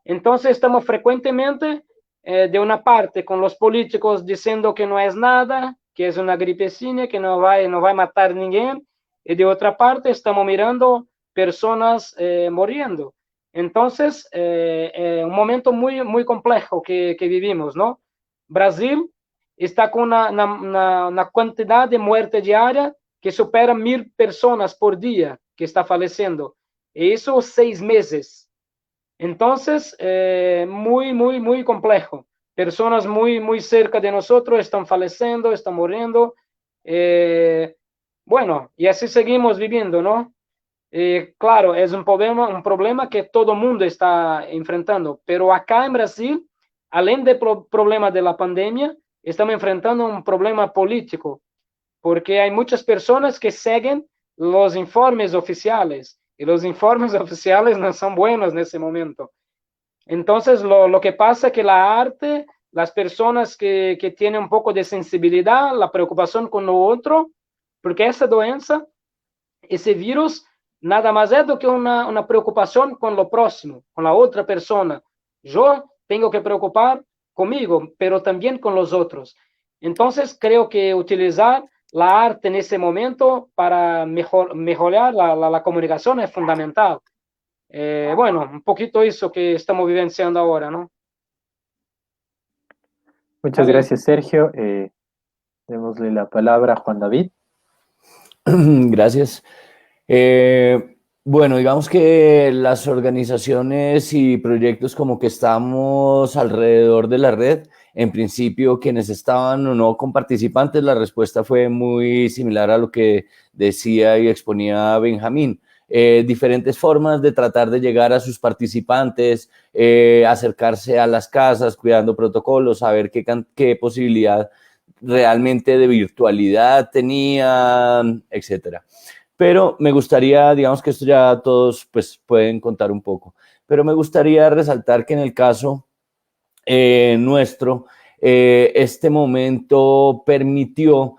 Entonces estamos frecuentemente, de una parte, con los políticos diciendo que no es nada, que es una gripecina, que no va a matar a nadie, y de otra parte estamos mirando personas muriendo. Entonces, un momento muy, muy complejo que vivimos, ¿no? Brasil está con una cantidad de muerte diaria que supera 1.000 personas por día que está falleciendo. Y eso 6 meses. Entonces, muy, muy, muy complejo. Personas muy, muy cerca de nosotros están falleciendo, están muriendo. Bueno, y así seguimos viviendo, ¿no? Claro, es un problema que todo el mundo está enfrentando, pero acá en Brasil, além del problema de la pandemia, estamos enfrentando un problema político, porque hay muchas personas que siguen los informes oficiales, y los informes oficiales no son buenos en ese momento. Entonces, lo que pasa es que la arte, las personas que tienen un poco de sensibilidad, la preocupación con lo otro, porque esa doença, ese virus, nada más es do que una preocupación con lo próximo, con la otra persona. Yo tengo que preocupar conmigo, pero también con los otros. Entonces, creo que utilizar la arte en ese momento para mejorar la comunicación es fundamental. Bueno, un poquito eso que estamos vivenciando ahora, ¿no? Muchas Vale. gracias, Sergio. Démosle la palabra a Juan David. Gracias. Bueno, digamos que las organizaciones y proyectos como que estamos alrededor de la red, en principio quienes estaban o no con participantes, la respuesta fue muy similar a lo que decía y exponía Benjamín. Diferentes formas de tratar de llegar a sus participantes, acercarse a las casas, cuidando protocolos, saber qué posibilidad realmente de virtualidad tenían, etcétera. Pero me gustaría, digamos que esto ya todos pues pueden contar un poco, pero me gustaría resaltar que en el caso nuestro, este momento permitió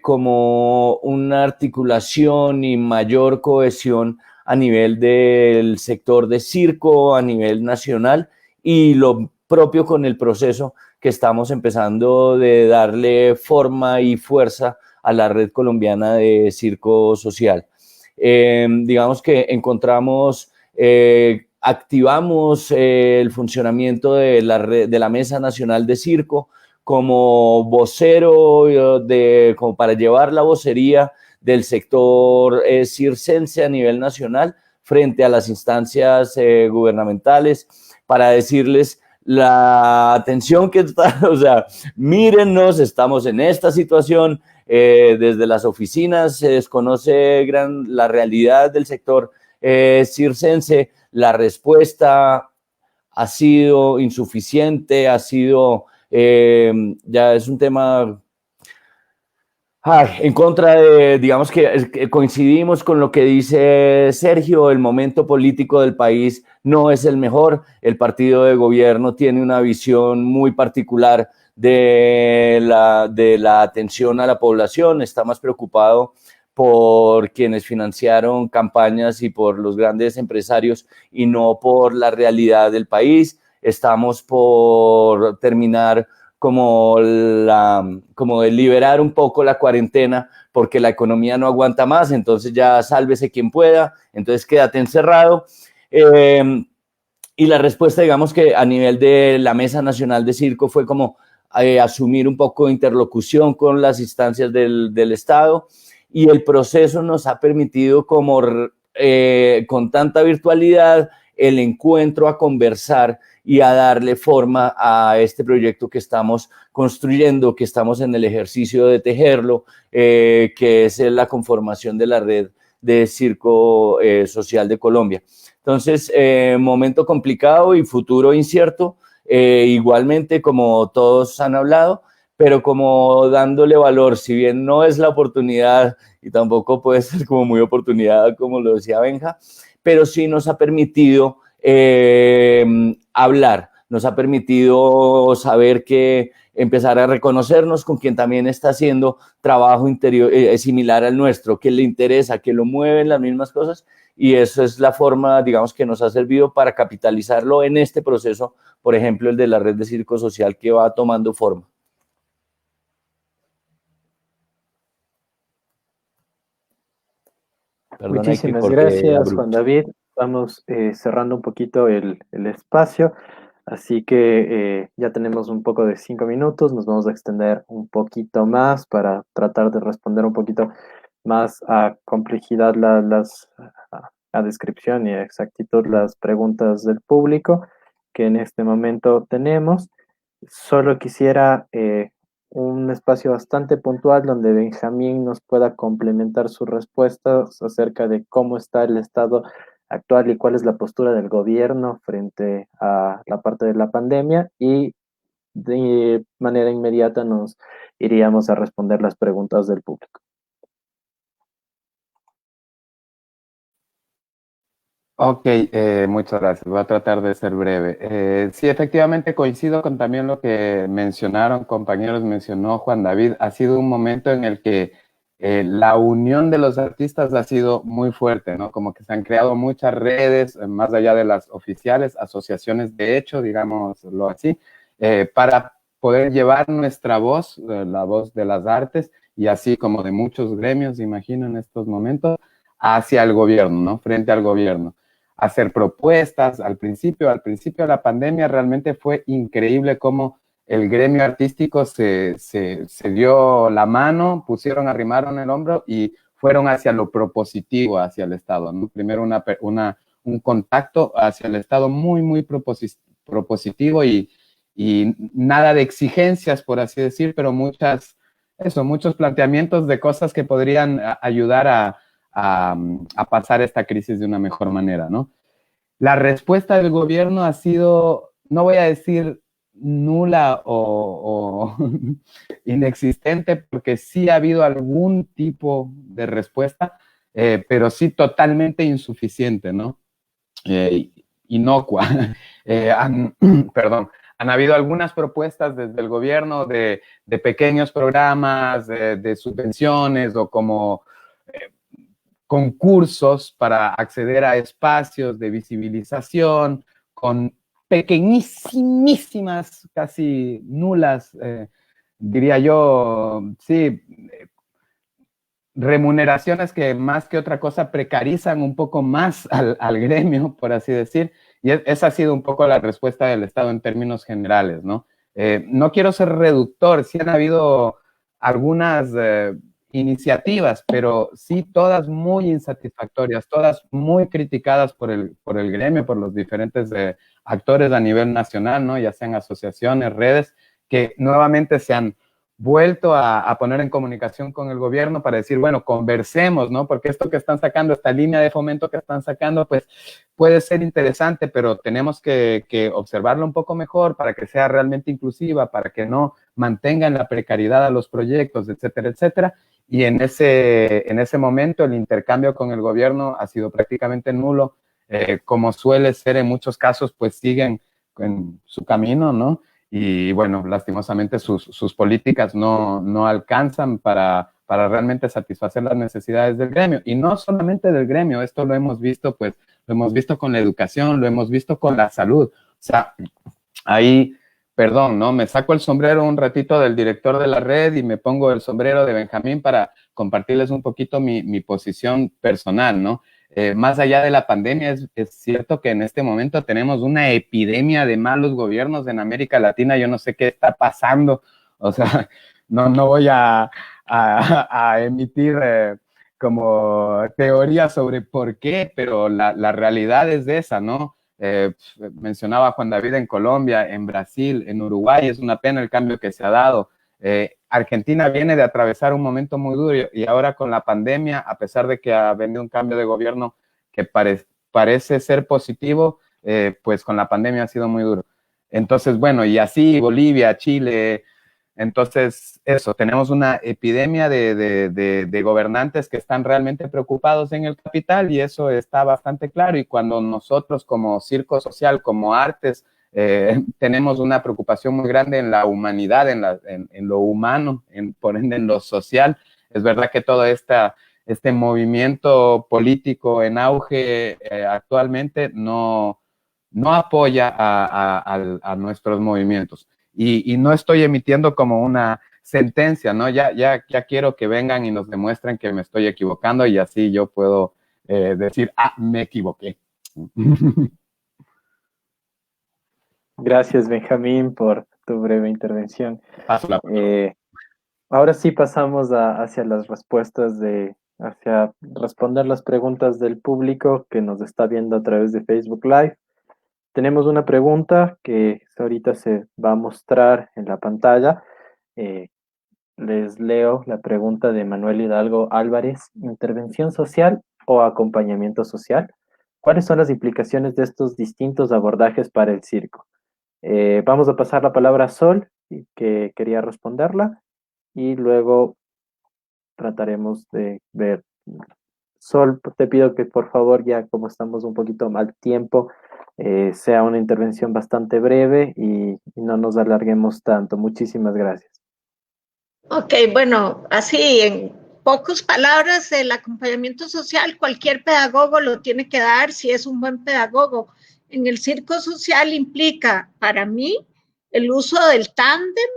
como una articulación y mayor cohesión a nivel del sector de circo, a nivel nacional, y lo propio con el proceso que estamos empezando de darle forma y fuerza a la red colombiana de circo social. Digamos que encontramos, activamos el funcionamiento de la Mesa Nacional de Circo como vocero, como para llevar la vocería del sector circense a nivel nacional frente a las instancias gubernamentales para decirles la atención que está, o sea, mírennos, estamos en esta situación, desde las oficinas se desconoce la realidad del sector circense, la respuesta ha sido insuficiente, ha sido, ya es un tema en contra de, digamos que coincidimos con lo que dice Sergio, el momento político del país no es el mejor, el partido de gobierno tiene una visión muy particular de la atención a la población, está más preocupado por quienes financiaron campañas y por los grandes empresarios y no por la realidad del país. Estamos por terminar como de liberar un poco la cuarentena porque la economía no aguanta más, entonces ya sálvese quien pueda, entonces quédate encerrado. Y la respuesta, digamos que a nivel de la Mesa Nacional de Circo fue como asumir un poco de interlocución con las instancias del Estado, y el proceso nos ha permitido como con tanta virtualidad el encuentro, a conversar y a darle forma a este proyecto que estamos construyendo, que estamos en el ejercicio de tejerlo, que es la conformación de la red de circo social de Colombia. Entonces, momento complicado y futuro incierto, igualmente como todos han hablado, pero como dándole valor, si bien no es la oportunidad y tampoco puede ser como muy oportunidad, como lo decía Benja, pero sí nos ha permitido hablar, nos ha permitido saber que empezar a reconocernos con quien también está haciendo trabajo interior similar al nuestro, que le interesa, que lo mueven las mismas cosas, y eso es la forma, digamos, que nos ha servido para capitalizarlo en este proceso, por ejemplo, el de la red de circo social que va tomando forma. Perdona, muchísimas gracias, Juan David. Vamos cerrando un poquito el espacio, así que ya tenemos un poco de 5 minutos, nos vamos a extender un poquito más para tratar de responder un poquito más a complejidad a descripción y a exactitud las preguntas del público que en este momento tenemos. Solo quisiera un espacio bastante puntual donde Benjamín nos pueda complementar sus respuestas acerca de cómo está el estado actual y cuál es la postura del gobierno frente a la parte de la pandemia, y de manera inmediata nos iríamos a responder las preguntas del público. Ok, muchas gracias. Voy a tratar de ser breve. Sí, efectivamente coincido con también lo que mencionaron compañeros, mencionó Juan David. Ha sido un momento en el que la unión de los artistas ha sido muy fuerte, ¿no? Como que se han creado muchas redes, más allá de las oficiales, asociaciones de hecho, digámoslo así, para poder llevar nuestra voz, la voz de las artes, y así como de muchos gremios, imagino, en estos momentos, hacia el gobierno, ¿no? Frente al gobierno. Hacer propuestas. Al principio de la pandemia realmente fue increíble cómo el gremio artístico se dio la mano, arrimaron el hombro y fueron hacia lo propositivo, hacia el Estado, ¿no? Primero un contacto hacia el Estado muy propositivo y nada de exigencias, por así decir, pero muchos planteamientos de cosas que podrían ayudar a pasar esta crisis de una mejor manera, ¿no? La respuesta del gobierno ha sido, no voy a decir nula o inexistente, porque sí ha habido algún tipo de respuesta, pero sí totalmente insuficiente, ¿no? Inocua. Perdón. Han habido algunas propuestas desde el gobierno de pequeños programas, de subvenciones o como concursos para acceder a espacios de visibilización con pequeñísimas, casi nulas, diría yo, sí, remuneraciones que más que otra cosa precarizan un poco más al gremio, por así decir, y esa ha sido un poco la respuesta del Estado en términos generales, ¿no? No quiero ser reductor, sí han habido algunas iniciativas, pero sí todas muy insatisfactorias, todas muy criticadas por el gremio, por los diferentes actores a nivel nacional, ¿no? Ya sean asociaciones, redes, que nuevamente se han vuelto a poner en comunicación con el gobierno para decir, bueno, conversemos, ¿no? Porque esto que están sacando, esta línea de fomento que están sacando, pues puede ser interesante, pero tenemos que observarlo un poco mejor para que sea realmente inclusiva, para que no mantenga en la precariedad a los proyectos, etcétera, etcétera. Y en ese momento el intercambio con el gobierno ha sido prácticamente nulo, como suele ser en muchos casos, pues siguen en su camino, ¿no? Y bueno, lastimosamente sus políticas no alcanzan para realmente satisfacer las necesidades del gremio. Y no solamente del gremio, esto lo hemos visto, pues, lo hemos visto con la educación, lo hemos visto con la salud. O sea, ahí, perdón, ¿no? Me saco el sombrero un ratito del director de la red y me pongo el sombrero de Benjamín para compartirles un poquito mi posición personal, ¿no? más allá de la pandemia, es cierto que en este momento tenemos una epidemia de malos gobiernos en América Latina. Yo no sé qué está pasando. O sea, no voy a emitir como teoría sobre por qué, pero la realidad es de esa, ¿no? Mencionaba Juan David en Colombia, en Brasil, en Uruguay, es una pena el cambio que se ha dado. Argentina viene de atravesar un momento muy duro y ahora con la pandemia, a pesar de que ha venido un cambio de gobierno que parece ser positivo, pues con la pandemia ha sido muy duro. Entonces, bueno, y así Bolivia, Chile, entonces eso, tenemos una epidemia de gobernantes que están realmente preocupados en el capital y eso está bastante claro. Y cuando nosotros como circo social, como artes, tenemos una preocupación muy grande en la humanidad, en lo humano, por ende en lo social. Es verdad que todo este movimiento político en auge actualmente no apoya a nuestros movimientos. Y no estoy emitiendo como una sentencia, ¿no? Ya quiero que vengan y nos demuestren que me estoy equivocando y así yo puedo decir, me equivoqué. Gracias, Benjamín, por tu breve intervención. Paso la palabra. Ahora sí pasamos hacia las respuestas hacia responder las preguntas del público que nos está viendo a través de Facebook Live. Tenemos una pregunta que ahorita se va a mostrar en la pantalla. Les leo la pregunta de Manuel Hidalgo Álvarez. ¿Intervención social o acompañamiento social? ¿Cuáles son las implicaciones de estos distintos abordajes para el circo? Vamos a pasar la palabra a Sol, que quería responderla, y luego trataremos de ver. Sol, te pido que por favor, ya como estamos un poquito mal tiempo, sea una intervención bastante breve y no nos alarguemos tanto. Muchísimas gracias. Ok, bueno, así en pocas palabras, el acompañamiento social, cualquier pedagogo lo tiene que dar si es un buen pedagogo. En el circo social implica, para mí, el uso del tándem,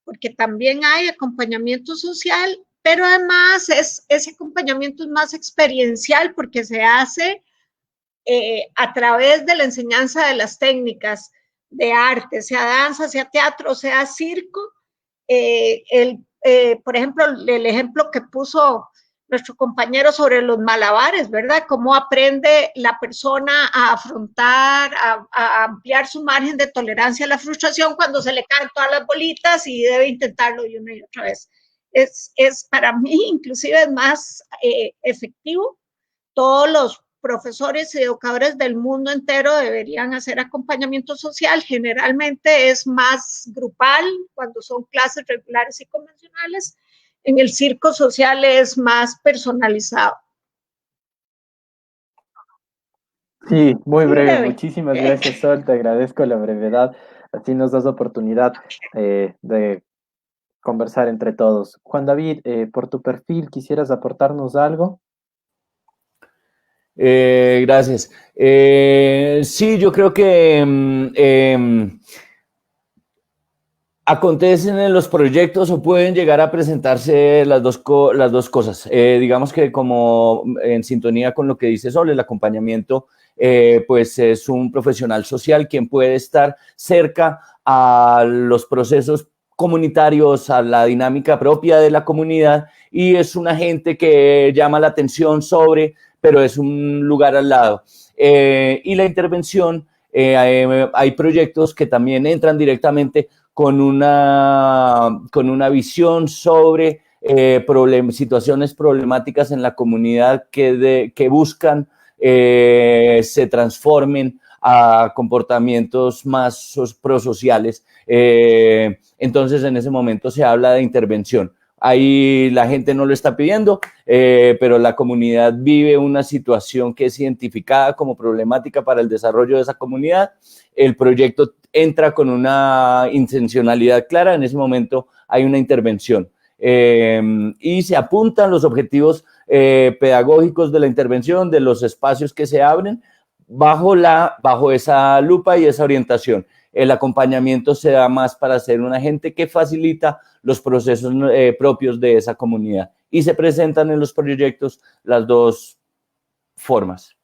porque también hay acompañamiento social, pero además ese acompañamiento es más experiencial porque se hace a través de la enseñanza de las técnicas de arte, sea danza, sea teatro, sea circo. Por ejemplo, el ejemplo que puso nuestro compañero sobre los malabares, ¿verdad? Cómo aprende la persona a afrontar, a ampliar su margen de tolerancia a la frustración cuando se le caen todas las bolitas y debe intentarlo y una y otra vez. Para mí, inclusive, es más efectivo. Todos los profesores y educadores del mundo entero deberían hacer acompañamiento social. Generalmente es más grupal cuando son clases regulares y convencionales. En el circo social es más personalizado. Sí, muy breve. Muchísimas gracias, Sol. Te agradezco la brevedad. Así nos das oportunidad de conversar entre todos. Juan David, por tu perfil, ¿quisieras aportarnos algo? Gracias. Sí, yo creo que acontecen en los proyectos o pueden llegar a presentarse las dos cosas. Digamos que como en sintonía con lo que dice Sol, el acompañamiento pues es un profesional social quien puede estar cerca a los procesos comunitarios, a la dinámica propia de la comunidad y es un agente que llama la atención sobre, pero es un lugar al lado. Y la intervención, hay proyectos que también entran directamente con una visión sobre situaciones problemáticas en la comunidad que buscan se transformen a comportamientos más prosociales. Entonces, en ese momento se habla de intervención. Ahí la gente no lo está pidiendo, pero la comunidad vive una situación que es identificada como problemática para el desarrollo de esa comunidad. El proyecto entra con una intencionalidad clara, en ese momento hay una intervención. Y se apuntan los objetivos pedagógicos de la intervención, de los espacios que se abren, bajo esa lupa y esa orientación. El acompañamiento se da más para ser un agente que facilita los procesos propios de esa comunidad. Y se presentan en los proyectos las dos formas.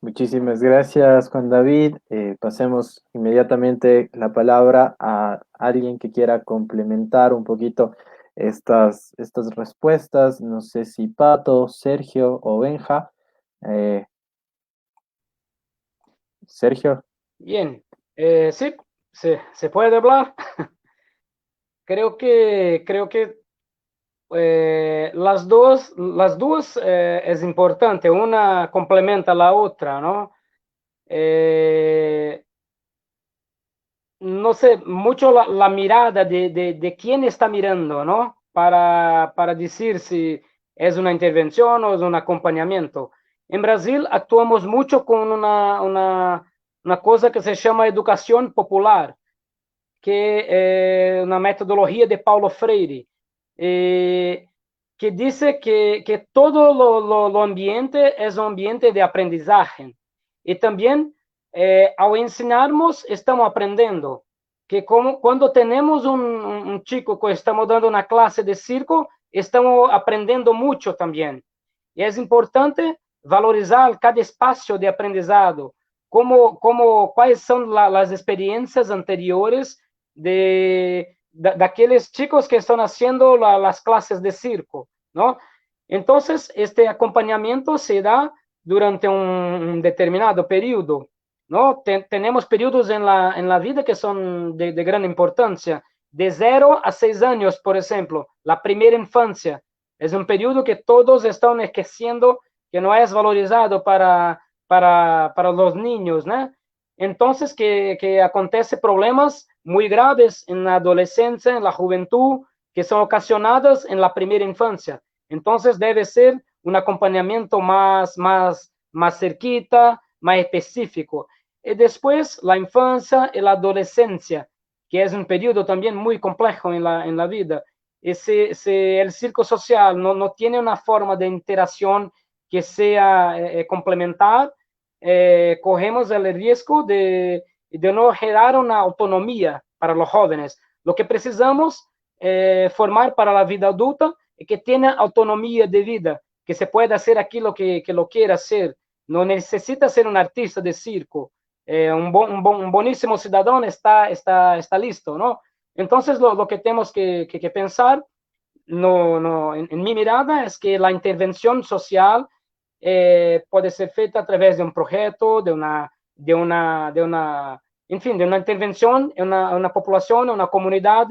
Muchísimas gracias, Juan David. Pasemos inmediatamente la palabra a alguien que quiera complementar un poquito estas respuestas. No sé si Pato, Sergio o Benja. Sergio. Bien, sí, se puede hablar. Creo que las dos es importante, una complementa a la otra, ¿no? No sé, mucho la mirada de quién está mirando, ¿no? Para decir si es una intervención o es un acompañamiento. En Brasil actuamos mucho con una cosa que se llama educación popular, que es una metodología de Paulo Freire, que dice que todo lo ambiente es un ambiente de aprendizaje. Y también, al enseñarnos, estamos aprendiendo. Que cuando tenemos un chico que estamos dando una clase de circo, estamos aprendiendo mucho también. Y es importante valorizar cada espacio de aprendizado, cuáles son las experiencias anteriores de aquellos chicos que están haciendo las clases de circo, ¿no? Entonces, este acompañamiento se da durante un determinado periodo, ¿no? Tenemos periodos en la vida que son de gran importancia, de 0 a 6 años, por ejemplo, la primera infancia. Es un periodo que todos están esqueciendo, que no es valorizado para los niños, ¿no? Entonces, que acontece problemas muy graves en la adolescencia, en la juventud, que son ocasionadas en la primera infancia. Entonces, debe ser un acompañamiento más cerquita, más específico. Y después, la infancia y la adolescencia, que es un periodo también muy complejo en la vida. Y si el circo social no tiene una forma de interacción que sea complementar, corremos el riesgo de no generar una autonomía para los jóvenes. Lo que precisamos formar para la vida adulta es que tenga autonomía de vida, que se pueda hacer aquello que lo quiera hacer. No necesita ser un artista de circo. Un buenísimo ciudadano está listo, ¿no? Entonces, lo que tenemos que pensar, en mi mirada, es que la intervención social puede ser feita a través de un proyecto, de una intervención en una población, en una comunidad,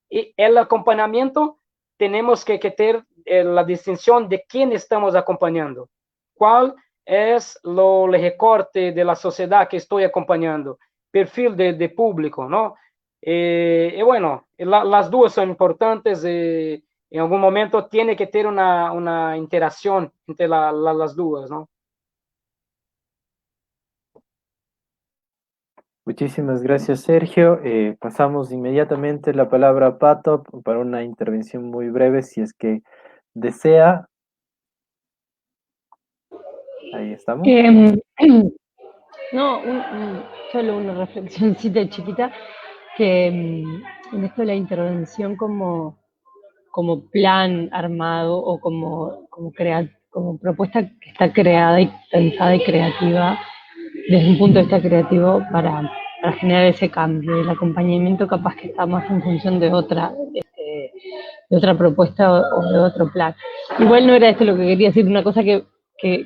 y el acompañamiento tenemos que tener la distinción de quién estamos acompañando, cuál es el recorte de la sociedad que estoy acompañando, perfil de público, ¿no? Y bueno, las dos son importantes. En algún momento tiene que tener una interacción entre las dos, ¿no? Muchísimas gracias, Sergio. Pasamos inmediatamente la palabra a Pato para una intervención muy breve, si es que desea. Ahí estamos. No, solo una reflexioncita chiquita, que en esto de la intervención como plan armado o como propuesta que está creada y pensada y creativa, desde un punto de vista creativo para generar ese cambio. El acompañamiento capaz que está más en función de otra propuesta o de otro plan. Igual no era esto lo que quería decir, una cosa que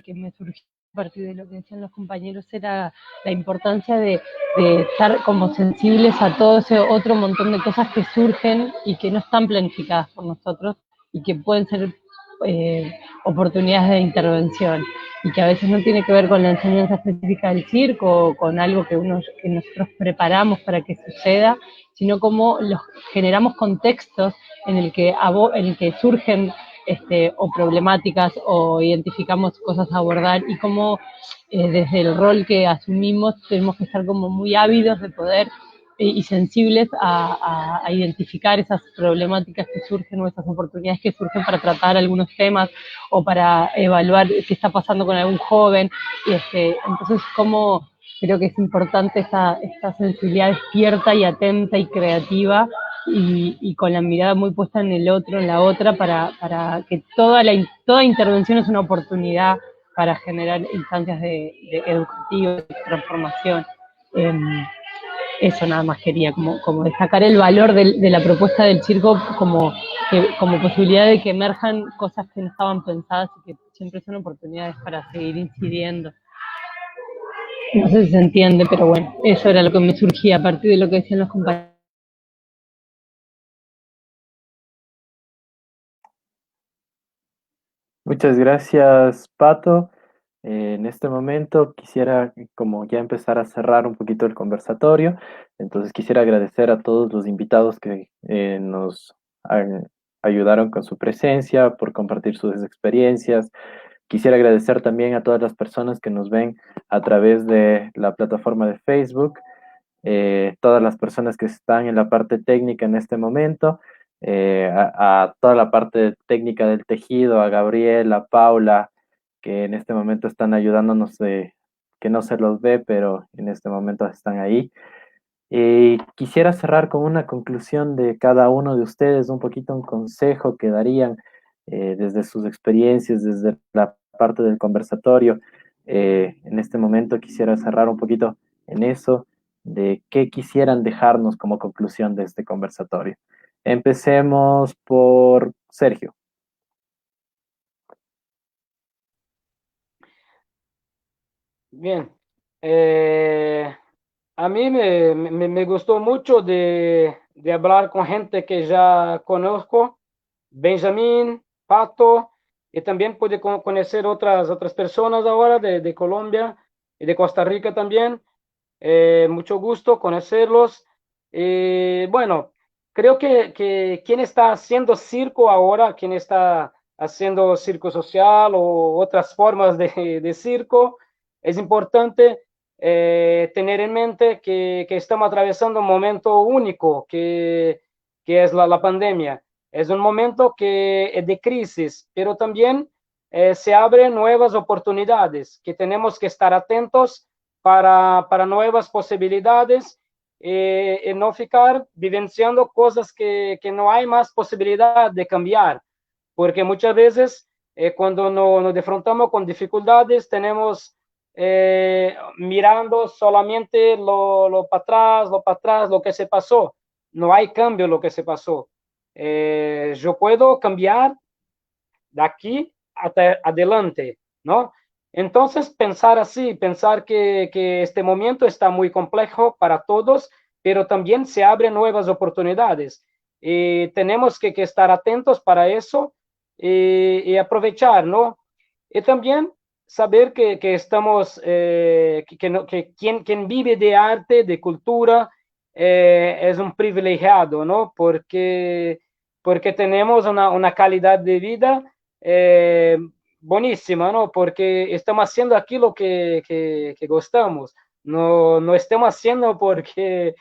me surgió a partir de lo que decían los compañeros era la importancia de estar como sensibles a todo ese otro montón de cosas que surgen y que no están planificadas por nosotros y que pueden ser oportunidades de intervención, y que a veces no tiene que ver con la enseñanza específica del circo o con algo que nosotros preparamos para que suceda, sino como generamos contextos en el que surgen o problemáticas o identificamos cosas a abordar, y cómo desde el rol que asumimos tenemos que estar como muy ávidos de poder y sensibles a identificar esas problemáticas que surgen o esas oportunidades que surgen para tratar algunos temas o para evaluar qué está pasando con algún joven. Entonces, como creo que es importante esta sensibilidad despierta y atenta y creativa y con la mirada muy puesta en el otro, en la otra, para que toda intervención es una oportunidad para generar instancias de educativas, de transformación. Eso nada más quería, como destacar el valor de la propuesta del circo como posibilidad de que emerjan cosas que no estaban pensadas y que siempre son oportunidades para seguir incidiendo. No sé si se entiende, pero bueno, eso era lo que me surgía a partir de lo que decían los compañeros. Muchas gracias, Pato. En este momento quisiera como ya empezar a cerrar un poquito el conversatorio. Entonces quisiera agradecer a todos los invitados que nos ayudaron con su presencia, por compartir sus experiencias. Quisiera agradecer también a todas las personas que nos ven a través de la plataforma de Facebook, todas las personas que están en la parte técnica en este momento, a toda la parte técnica del tejido, a Gabriel, a Paula, que en este momento están ayudándonos, que no se los ve, pero en este momento están ahí. Quisiera cerrar con una conclusión de cada uno de ustedes, un poquito un consejo que darían desde sus experiencias, desde la parte del conversatorio. En este momento quisiera cerrar un poquito en eso, de qué quisieran dejarnos como conclusión de este conversatorio. Empecemos por Sergio. Bien. A mí me gustó mucho de hablar con gente que ya conozco, Benjamín, Pato, y también pude conocer otras personas ahora de Colombia y de Costa Rica también. Mucho gusto conocerlos. Bueno, creo que quien está haciendo circo ahora, quien está haciendo circo social o otras formas de circo, es importante tener en mente que estamos atravesando un momento único, que es la pandemia. Es un momento que es de crisis, pero también se abren nuevas oportunidades, que tenemos que estar atentos para nuevas posibilidades y no ficar vivenciando cosas que no hay más posibilidad de cambiar, porque muchas veces cuando nos defrontamos con dificultades tenemos mirando solamente lo para atrás, lo que se pasó. No hay cambio lo que se pasó. Yo puedo cambiar de aquí hasta adelante, ¿no? Entonces, pensar así, pensar que este momento está muy complejo para todos, pero también se abren nuevas oportunidades. Tenemos que estar atentos para eso y aprovechar, ¿no? Y también saber que estamos, que quien vive de arte, de cultura, es un privilegiado, ¿no? Porque tenemos una calidad de vida eh, buenísima, ¿no? Porque estamos haciendo aquello que gustamos. No estamos haciendo porque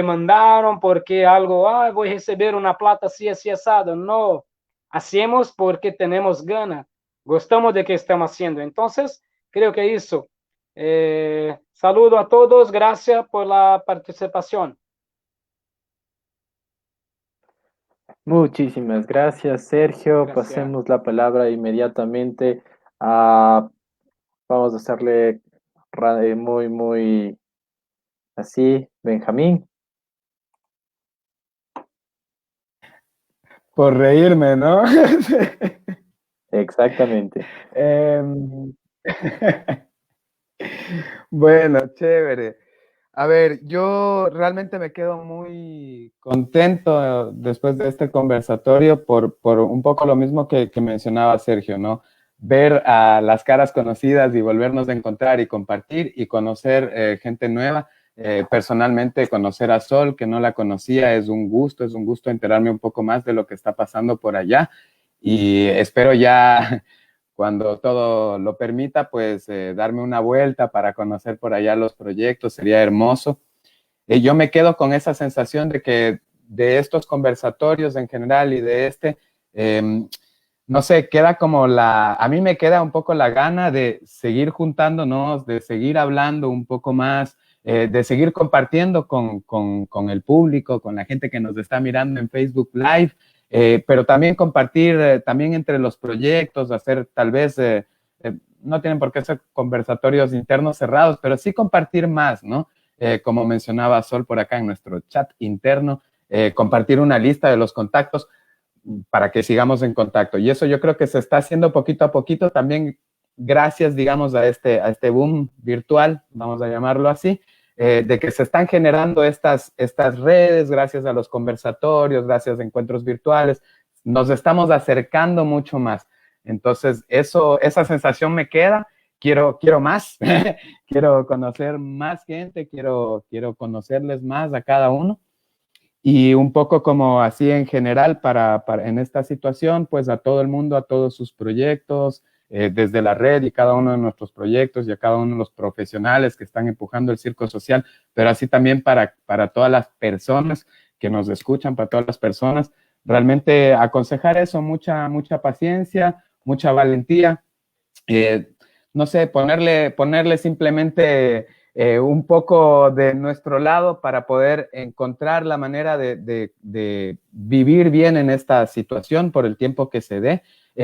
mandaron, porque algo, voy a recibir una plata así, así, asado. No, hacemos porque tenemos ganas, gustamos de que estamos haciendo. Entonces, creo que eso. Saludo a todos, gracias por la participación. Muchísimas gracias, Sergio. Gracias. Pasemos la palabra inmediatamente a, vamos a hacerle muy así, Benjamín. Por reírme, ¿no? Exactamente. Bueno, chévere. A ver, yo realmente me quedo muy contento después de este conversatorio por un poco lo mismo que mencionaba Sergio, ¿no? Ver a las caras conocidas y volvernos a encontrar y compartir y conocer gente nueva. Personalmente, conocer a Sol, que no la conocía, es un gusto enterarme un poco más de lo que está pasando por allá y espero ya cuando todo lo permita, pues darme una vuelta para conocer por allá los proyectos, sería hermoso. Yo me quedo con esa sensación de que de estos conversatorios en general y de no sé, queda como a mí me queda un poco la gana de seguir juntándonos, de seguir hablando un poco más, de seguir compartiendo con el público, con la gente que nos está mirando en Facebook Live, pero también compartir también entre los proyectos, hacer tal vez, no tienen por qué ser conversatorios internos cerrados, pero sí compartir más, ¿no? Como mencionaba Sol por acá en nuestro chat interno, compartir una lista de los contactos para que sigamos en contacto. Y eso yo creo que se está haciendo poquito a poquito también gracias, digamos, a este boom virtual, vamos a llamarlo así, de que se están generando estas redes gracias a los conversatorios, gracias a encuentros virtuales, nos estamos acercando mucho más. Entonces, esa sensación me queda. Quiero más, quiero conocer más gente, quiero conocerles más a cada uno. Y un poco como así en general en esta situación, pues a todo el mundo, a todos sus proyectos, desde la red y cada uno de nuestros proyectos y a cada uno de los profesionales que están empujando el circo social, pero así también para todas las personas que nos escuchan, para todas las personas, realmente aconsejar eso, mucha paciencia, mucha valentía, no sé, ponerle simplemente un poco de nuestro lado para poder encontrar la manera de vivir bien en esta situación por el tiempo que se dé,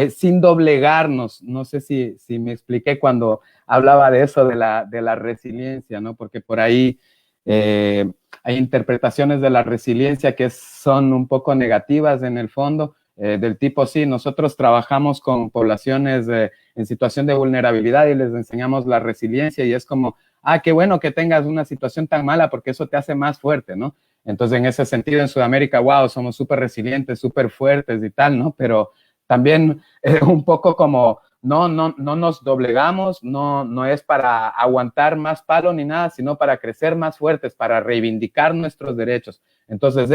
sin doblegarnos. No sé si me expliqué cuando hablaba de eso, de la resiliencia, ¿no? Porque por ahí hay interpretaciones de la resiliencia que son un poco negativas en el fondo, del tipo, sí, nosotros trabajamos con poblaciones en situación de vulnerabilidad y les enseñamos la resiliencia y es como, qué bueno que tengas una situación tan mala porque eso te hace más fuerte, ¿no? Entonces, en ese sentido, en Sudamérica, wow, somos súper resilientes, súper fuertes y tal, ¿no? Pero también un poco como, no nos doblegamos, no es para aguantar más palo ni nada, sino para crecer más fuertes, para reivindicar nuestros derechos. Entonces,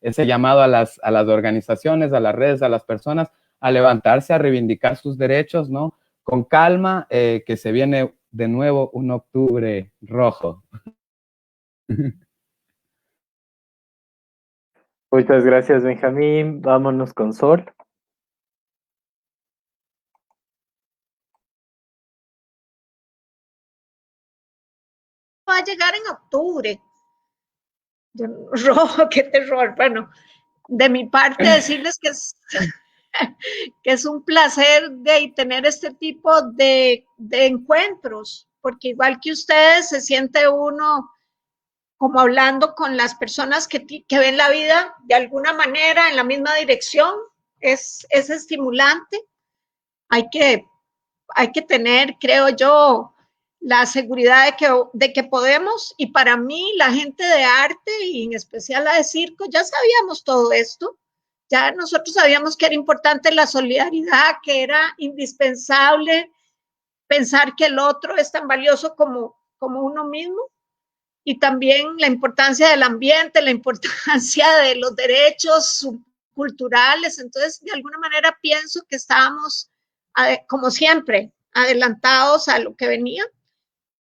ese llamado a las organizaciones, a las redes, a las personas, a levantarse, a reivindicar sus derechos, ¿no? Con calma, que se viene de nuevo un octubre rojo. Muchas gracias, Benjamín. Vámonos con Sol. Va a llegar en octubre. Rojo, qué terror. Bueno, de mi parte decirles que es un placer de tener este tipo de encuentros, porque igual que ustedes se siente uno como hablando con las personas que ven la vida de alguna manera en la misma dirección, es estimulante. Hay que tener, creo yo, la seguridad de que podemos, y para mí la gente de arte y en especial la de circo, ya sabíamos todo esto, ya nosotros sabíamos que era importante la solidaridad, que era indispensable pensar que el otro es tan valioso como uno mismo, y también la importancia del ambiente, la importancia de los derechos culturales. Entonces, de alguna manera pienso que estábamos, como siempre, adelantados a lo que venía.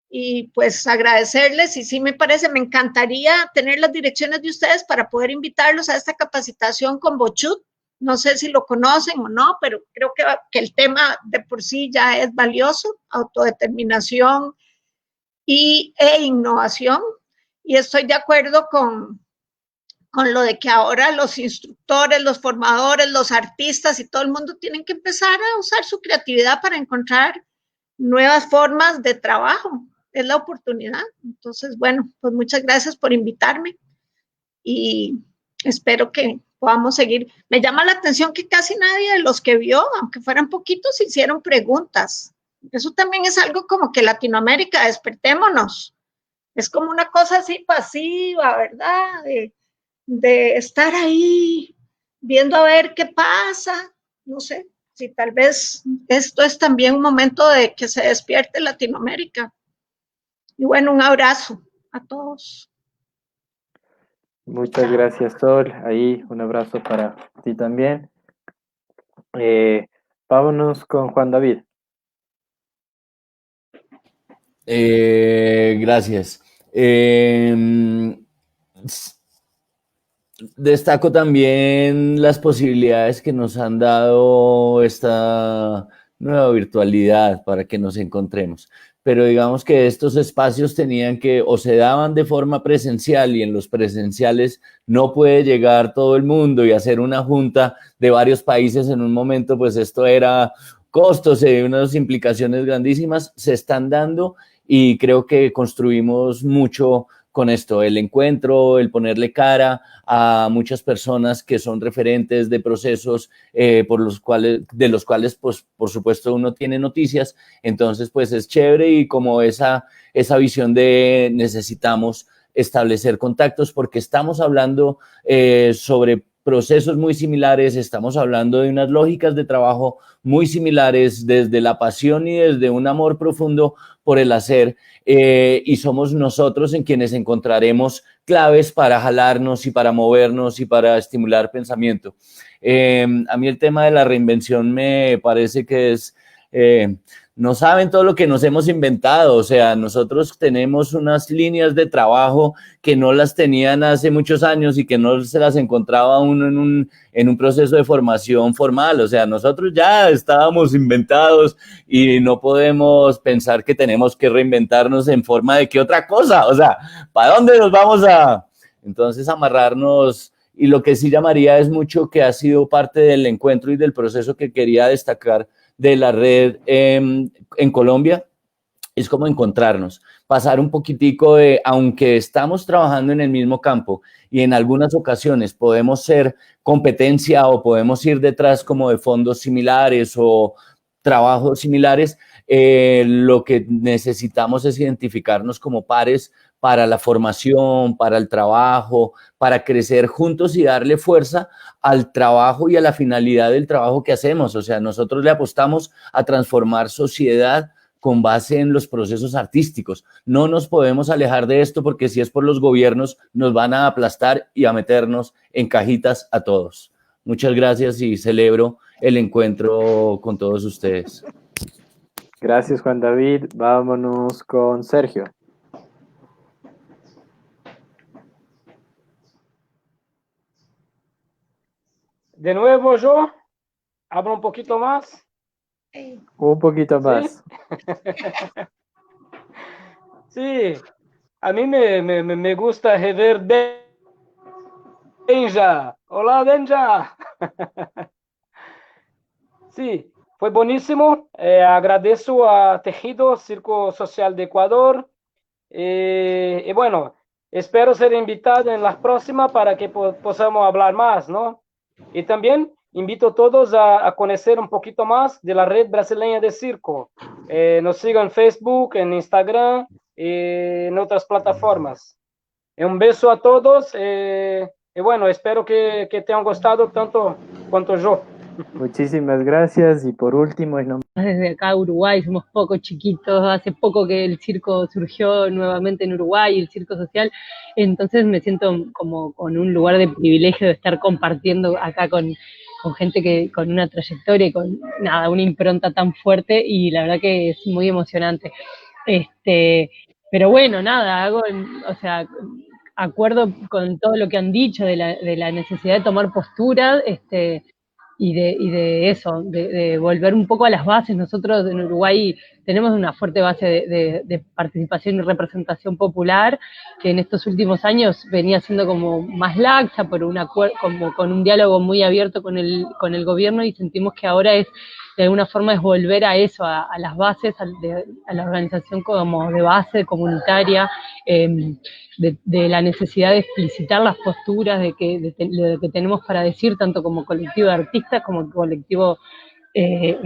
Y pues agradecerles, y sí me encantaría tener las direcciones de ustedes para poder invitarlos a esta capacitación con Bochut. No sé si lo conocen o no, pero creo que el tema de por sí ya es valioso, autodeterminación e innovación. Y estoy de acuerdo con lo de que ahora los instructores, los formadores, los artistas y todo el mundo tienen que empezar a usar su creatividad para encontrar nuevas formas de trabajo. Es la oportunidad. Entonces, bueno, pues muchas gracias por invitarme y espero que podamos seguir. Me llama la atención que casi nadie de los que vio, aunque fueran poquitos, hicieron preguntas. Eso también es algo como que Latinoamérica, despertémonos. Es como una cosa así pasiva, ¿verdad? De estar ahí viendo a ver qué pasa. No sé si tal vez esto es también un momento de que se despierte Latinoamérica. Y bueno, un abrazo a todos. Muchas gracias, Sol. Ahí un abrazo para ti también. Vámonos con Juan David. Gracias. Destaco también las posibilidades que nos han dado esta nueva virtualidad para que nos encontremos. pero digamos que estos espacios tenían que, o se daban de forma presencial, y en los presenciales no puede llegar todo el mundo y hacer una junta de varios países en un momento, pues esto era costos y unas implicaciones grandísimas, se están dando y creo que construimos mucho con esto, el encuentro, el ponerle cara a muchas personas que son referentes de procesos de los cuales, pues, por supuesto, uno tiene noticias. Entonces, pues es chévere, y como esa visión de necesitamos establecer contactos porque estamos hablando sobre procesos muy similares, estamos hablando de unas lógicas de trabajo muy similares, desde la pasión y desde un amor profundo por el hacer, y somos nosotros en quienes encontraremos claves para jalarnos y para movernos y para estimular pensamiento. A mí el tema de la reinvención me parece que es... no saben todo lo que nos hemos inventado, o sea, nosotros tenemos unas líneas de trabajo que no las tenían hace muchos años y que no se las encontraba uno en un proceso de formación formal, o sea, nosotros ya estábamos inventados y no podemos pensar que tenemos que reinventarnos en forma de qué otra cosa, o sea, ¿para dónde nos vamos a entonces amarrarnos? Y lo que sí llamaría es mucho que ha sido parte del encuentro y del proceso que quería destacar de la red en Colombia, es como encontrarnos, pasar un poquitico de, aunque estamos trabajando en el mismo campo y en algunas ocasiones podemos ser competencia o podemos ir detrás como de fondos similares o trabajos similares, lo que necesitamos es identificarnos como pares para la formación, para el trabajo, para crecer juntos y darle fuerza al trabajo y a la finalidad del trabajo que hacemos. O sea, nosotros le apostamos a transformar sociedad con base en los procesos artísticos. No nos podemos alejar de esto porque si es por los gobiernos nos van a aplastar y a meternos en cajitas a todos. Muchas gracias y celebro el encuentro con todos ustedes. Gracias, Juan David. Vámonos con Sergio. De nuevo yo hablo un poquito más. Un poquito más. Sí, a mí me gusta rever Benja. Hola, Benja. Sí, fue buenísimo. Agradezco a Tejido Circo Social de Ecuador. Y bueno, espero ser invitado en las próximas para que podamos hablar más, ¿no? Y también invito a todos a conocer un poquito más de la red brasileña de circo. Nos sigan en Facebook, en Instagram y en otras plataformas. Un beso a todos y bueno, espero que te hayan gustado tanto cuanto yo. Muchísimas gracias. Y por último, desde acá Uruguay, somos pocos chiquitos, hace poco que el circo surgió nuevamente en Uruguay, el circo social, entonces me siento como con un lugar de privilegio de estar compartiendo acá con gente que con una trayectoria y con nada, una impronta tan fuerte, y la verdad que es muy emocionante. Pero bueno, nada, o sea, acuerdo con todo lo que han dicho de la necesidad de tomar postura, y de eso, de volver un poco a las bases. Nosotros en Uruguay tenemos una fuerte base de participación y representación popular, que en estos últimos años venía siendo como más laxa, pero como con un diálogo muy abierto con el gobierno, y sentimos que ahora de alguna forma es volver a eso, a las bases, a la organización como de base comunitaria, de la necesidad de explicitar las posturas de lo que tenemos para decir, tanto como colectivo de artistas como colectivo de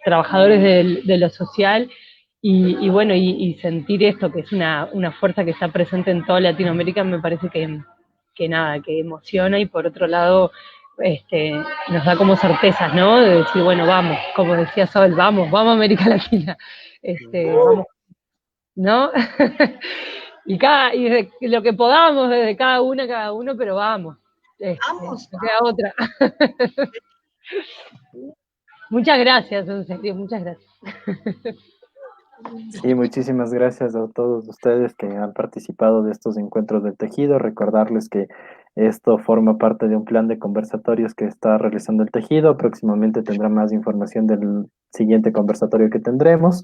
trabajadores de lo social, y bueno, y sentir esto, que es una fuerza que está presente en toda Latinoamérica, me parece que emociona, y por otro lado nos da como certezas, ¿no? De decir, bueno, vamos, como decía Sol, vamos a América Latina, vamos, ¿no? y lo que podamos, desde cada uno, pero vamos. Vamos. No queda otra. Muchas gracias, en serio, muchas gracias. Sí, muchísimas gracias a todos ustedes que han participado de estos encuentros del tejido. Recordarles que Esto forma parte de un plan de conversatorios que está realizando el Tejido. Próximamente tendrá más información del siguiente conversatorio que tendremos.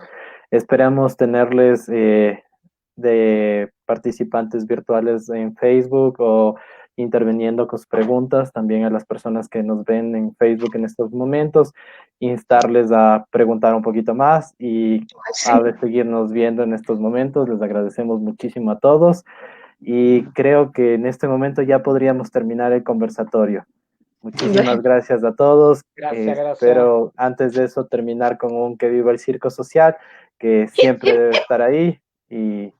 Esperamos tenerles de participantes virtuales en Facebook o interviniendo con sus preguntas, también a las personas que nos ven en Facebook en estos momentos, instarles a preguntar un poquito más y a seguirnos viendo en estos momentos. Les agradecemos muchísimo a todos y creo que en este momento ya podríamos terminar el conversatorio. Muchísimas gracias a todos. Gracias. Espero antes de eso terminar con un que viva el circo social, que siempre debe estar ahí y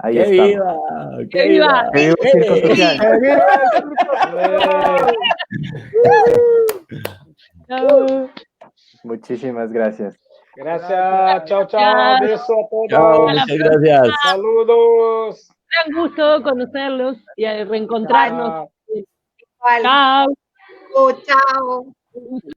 ahí ¡Que estamos. viva! ¡Que viva! ¡Que viva el circo social! Chao. Muchísimas gracias. Gracias. Chao. Beso a todos. Chao, muchas gracias. Saludos. Gran gusto conocerlos y a reencontrarnos. Chao. Igual. Chao. Chao.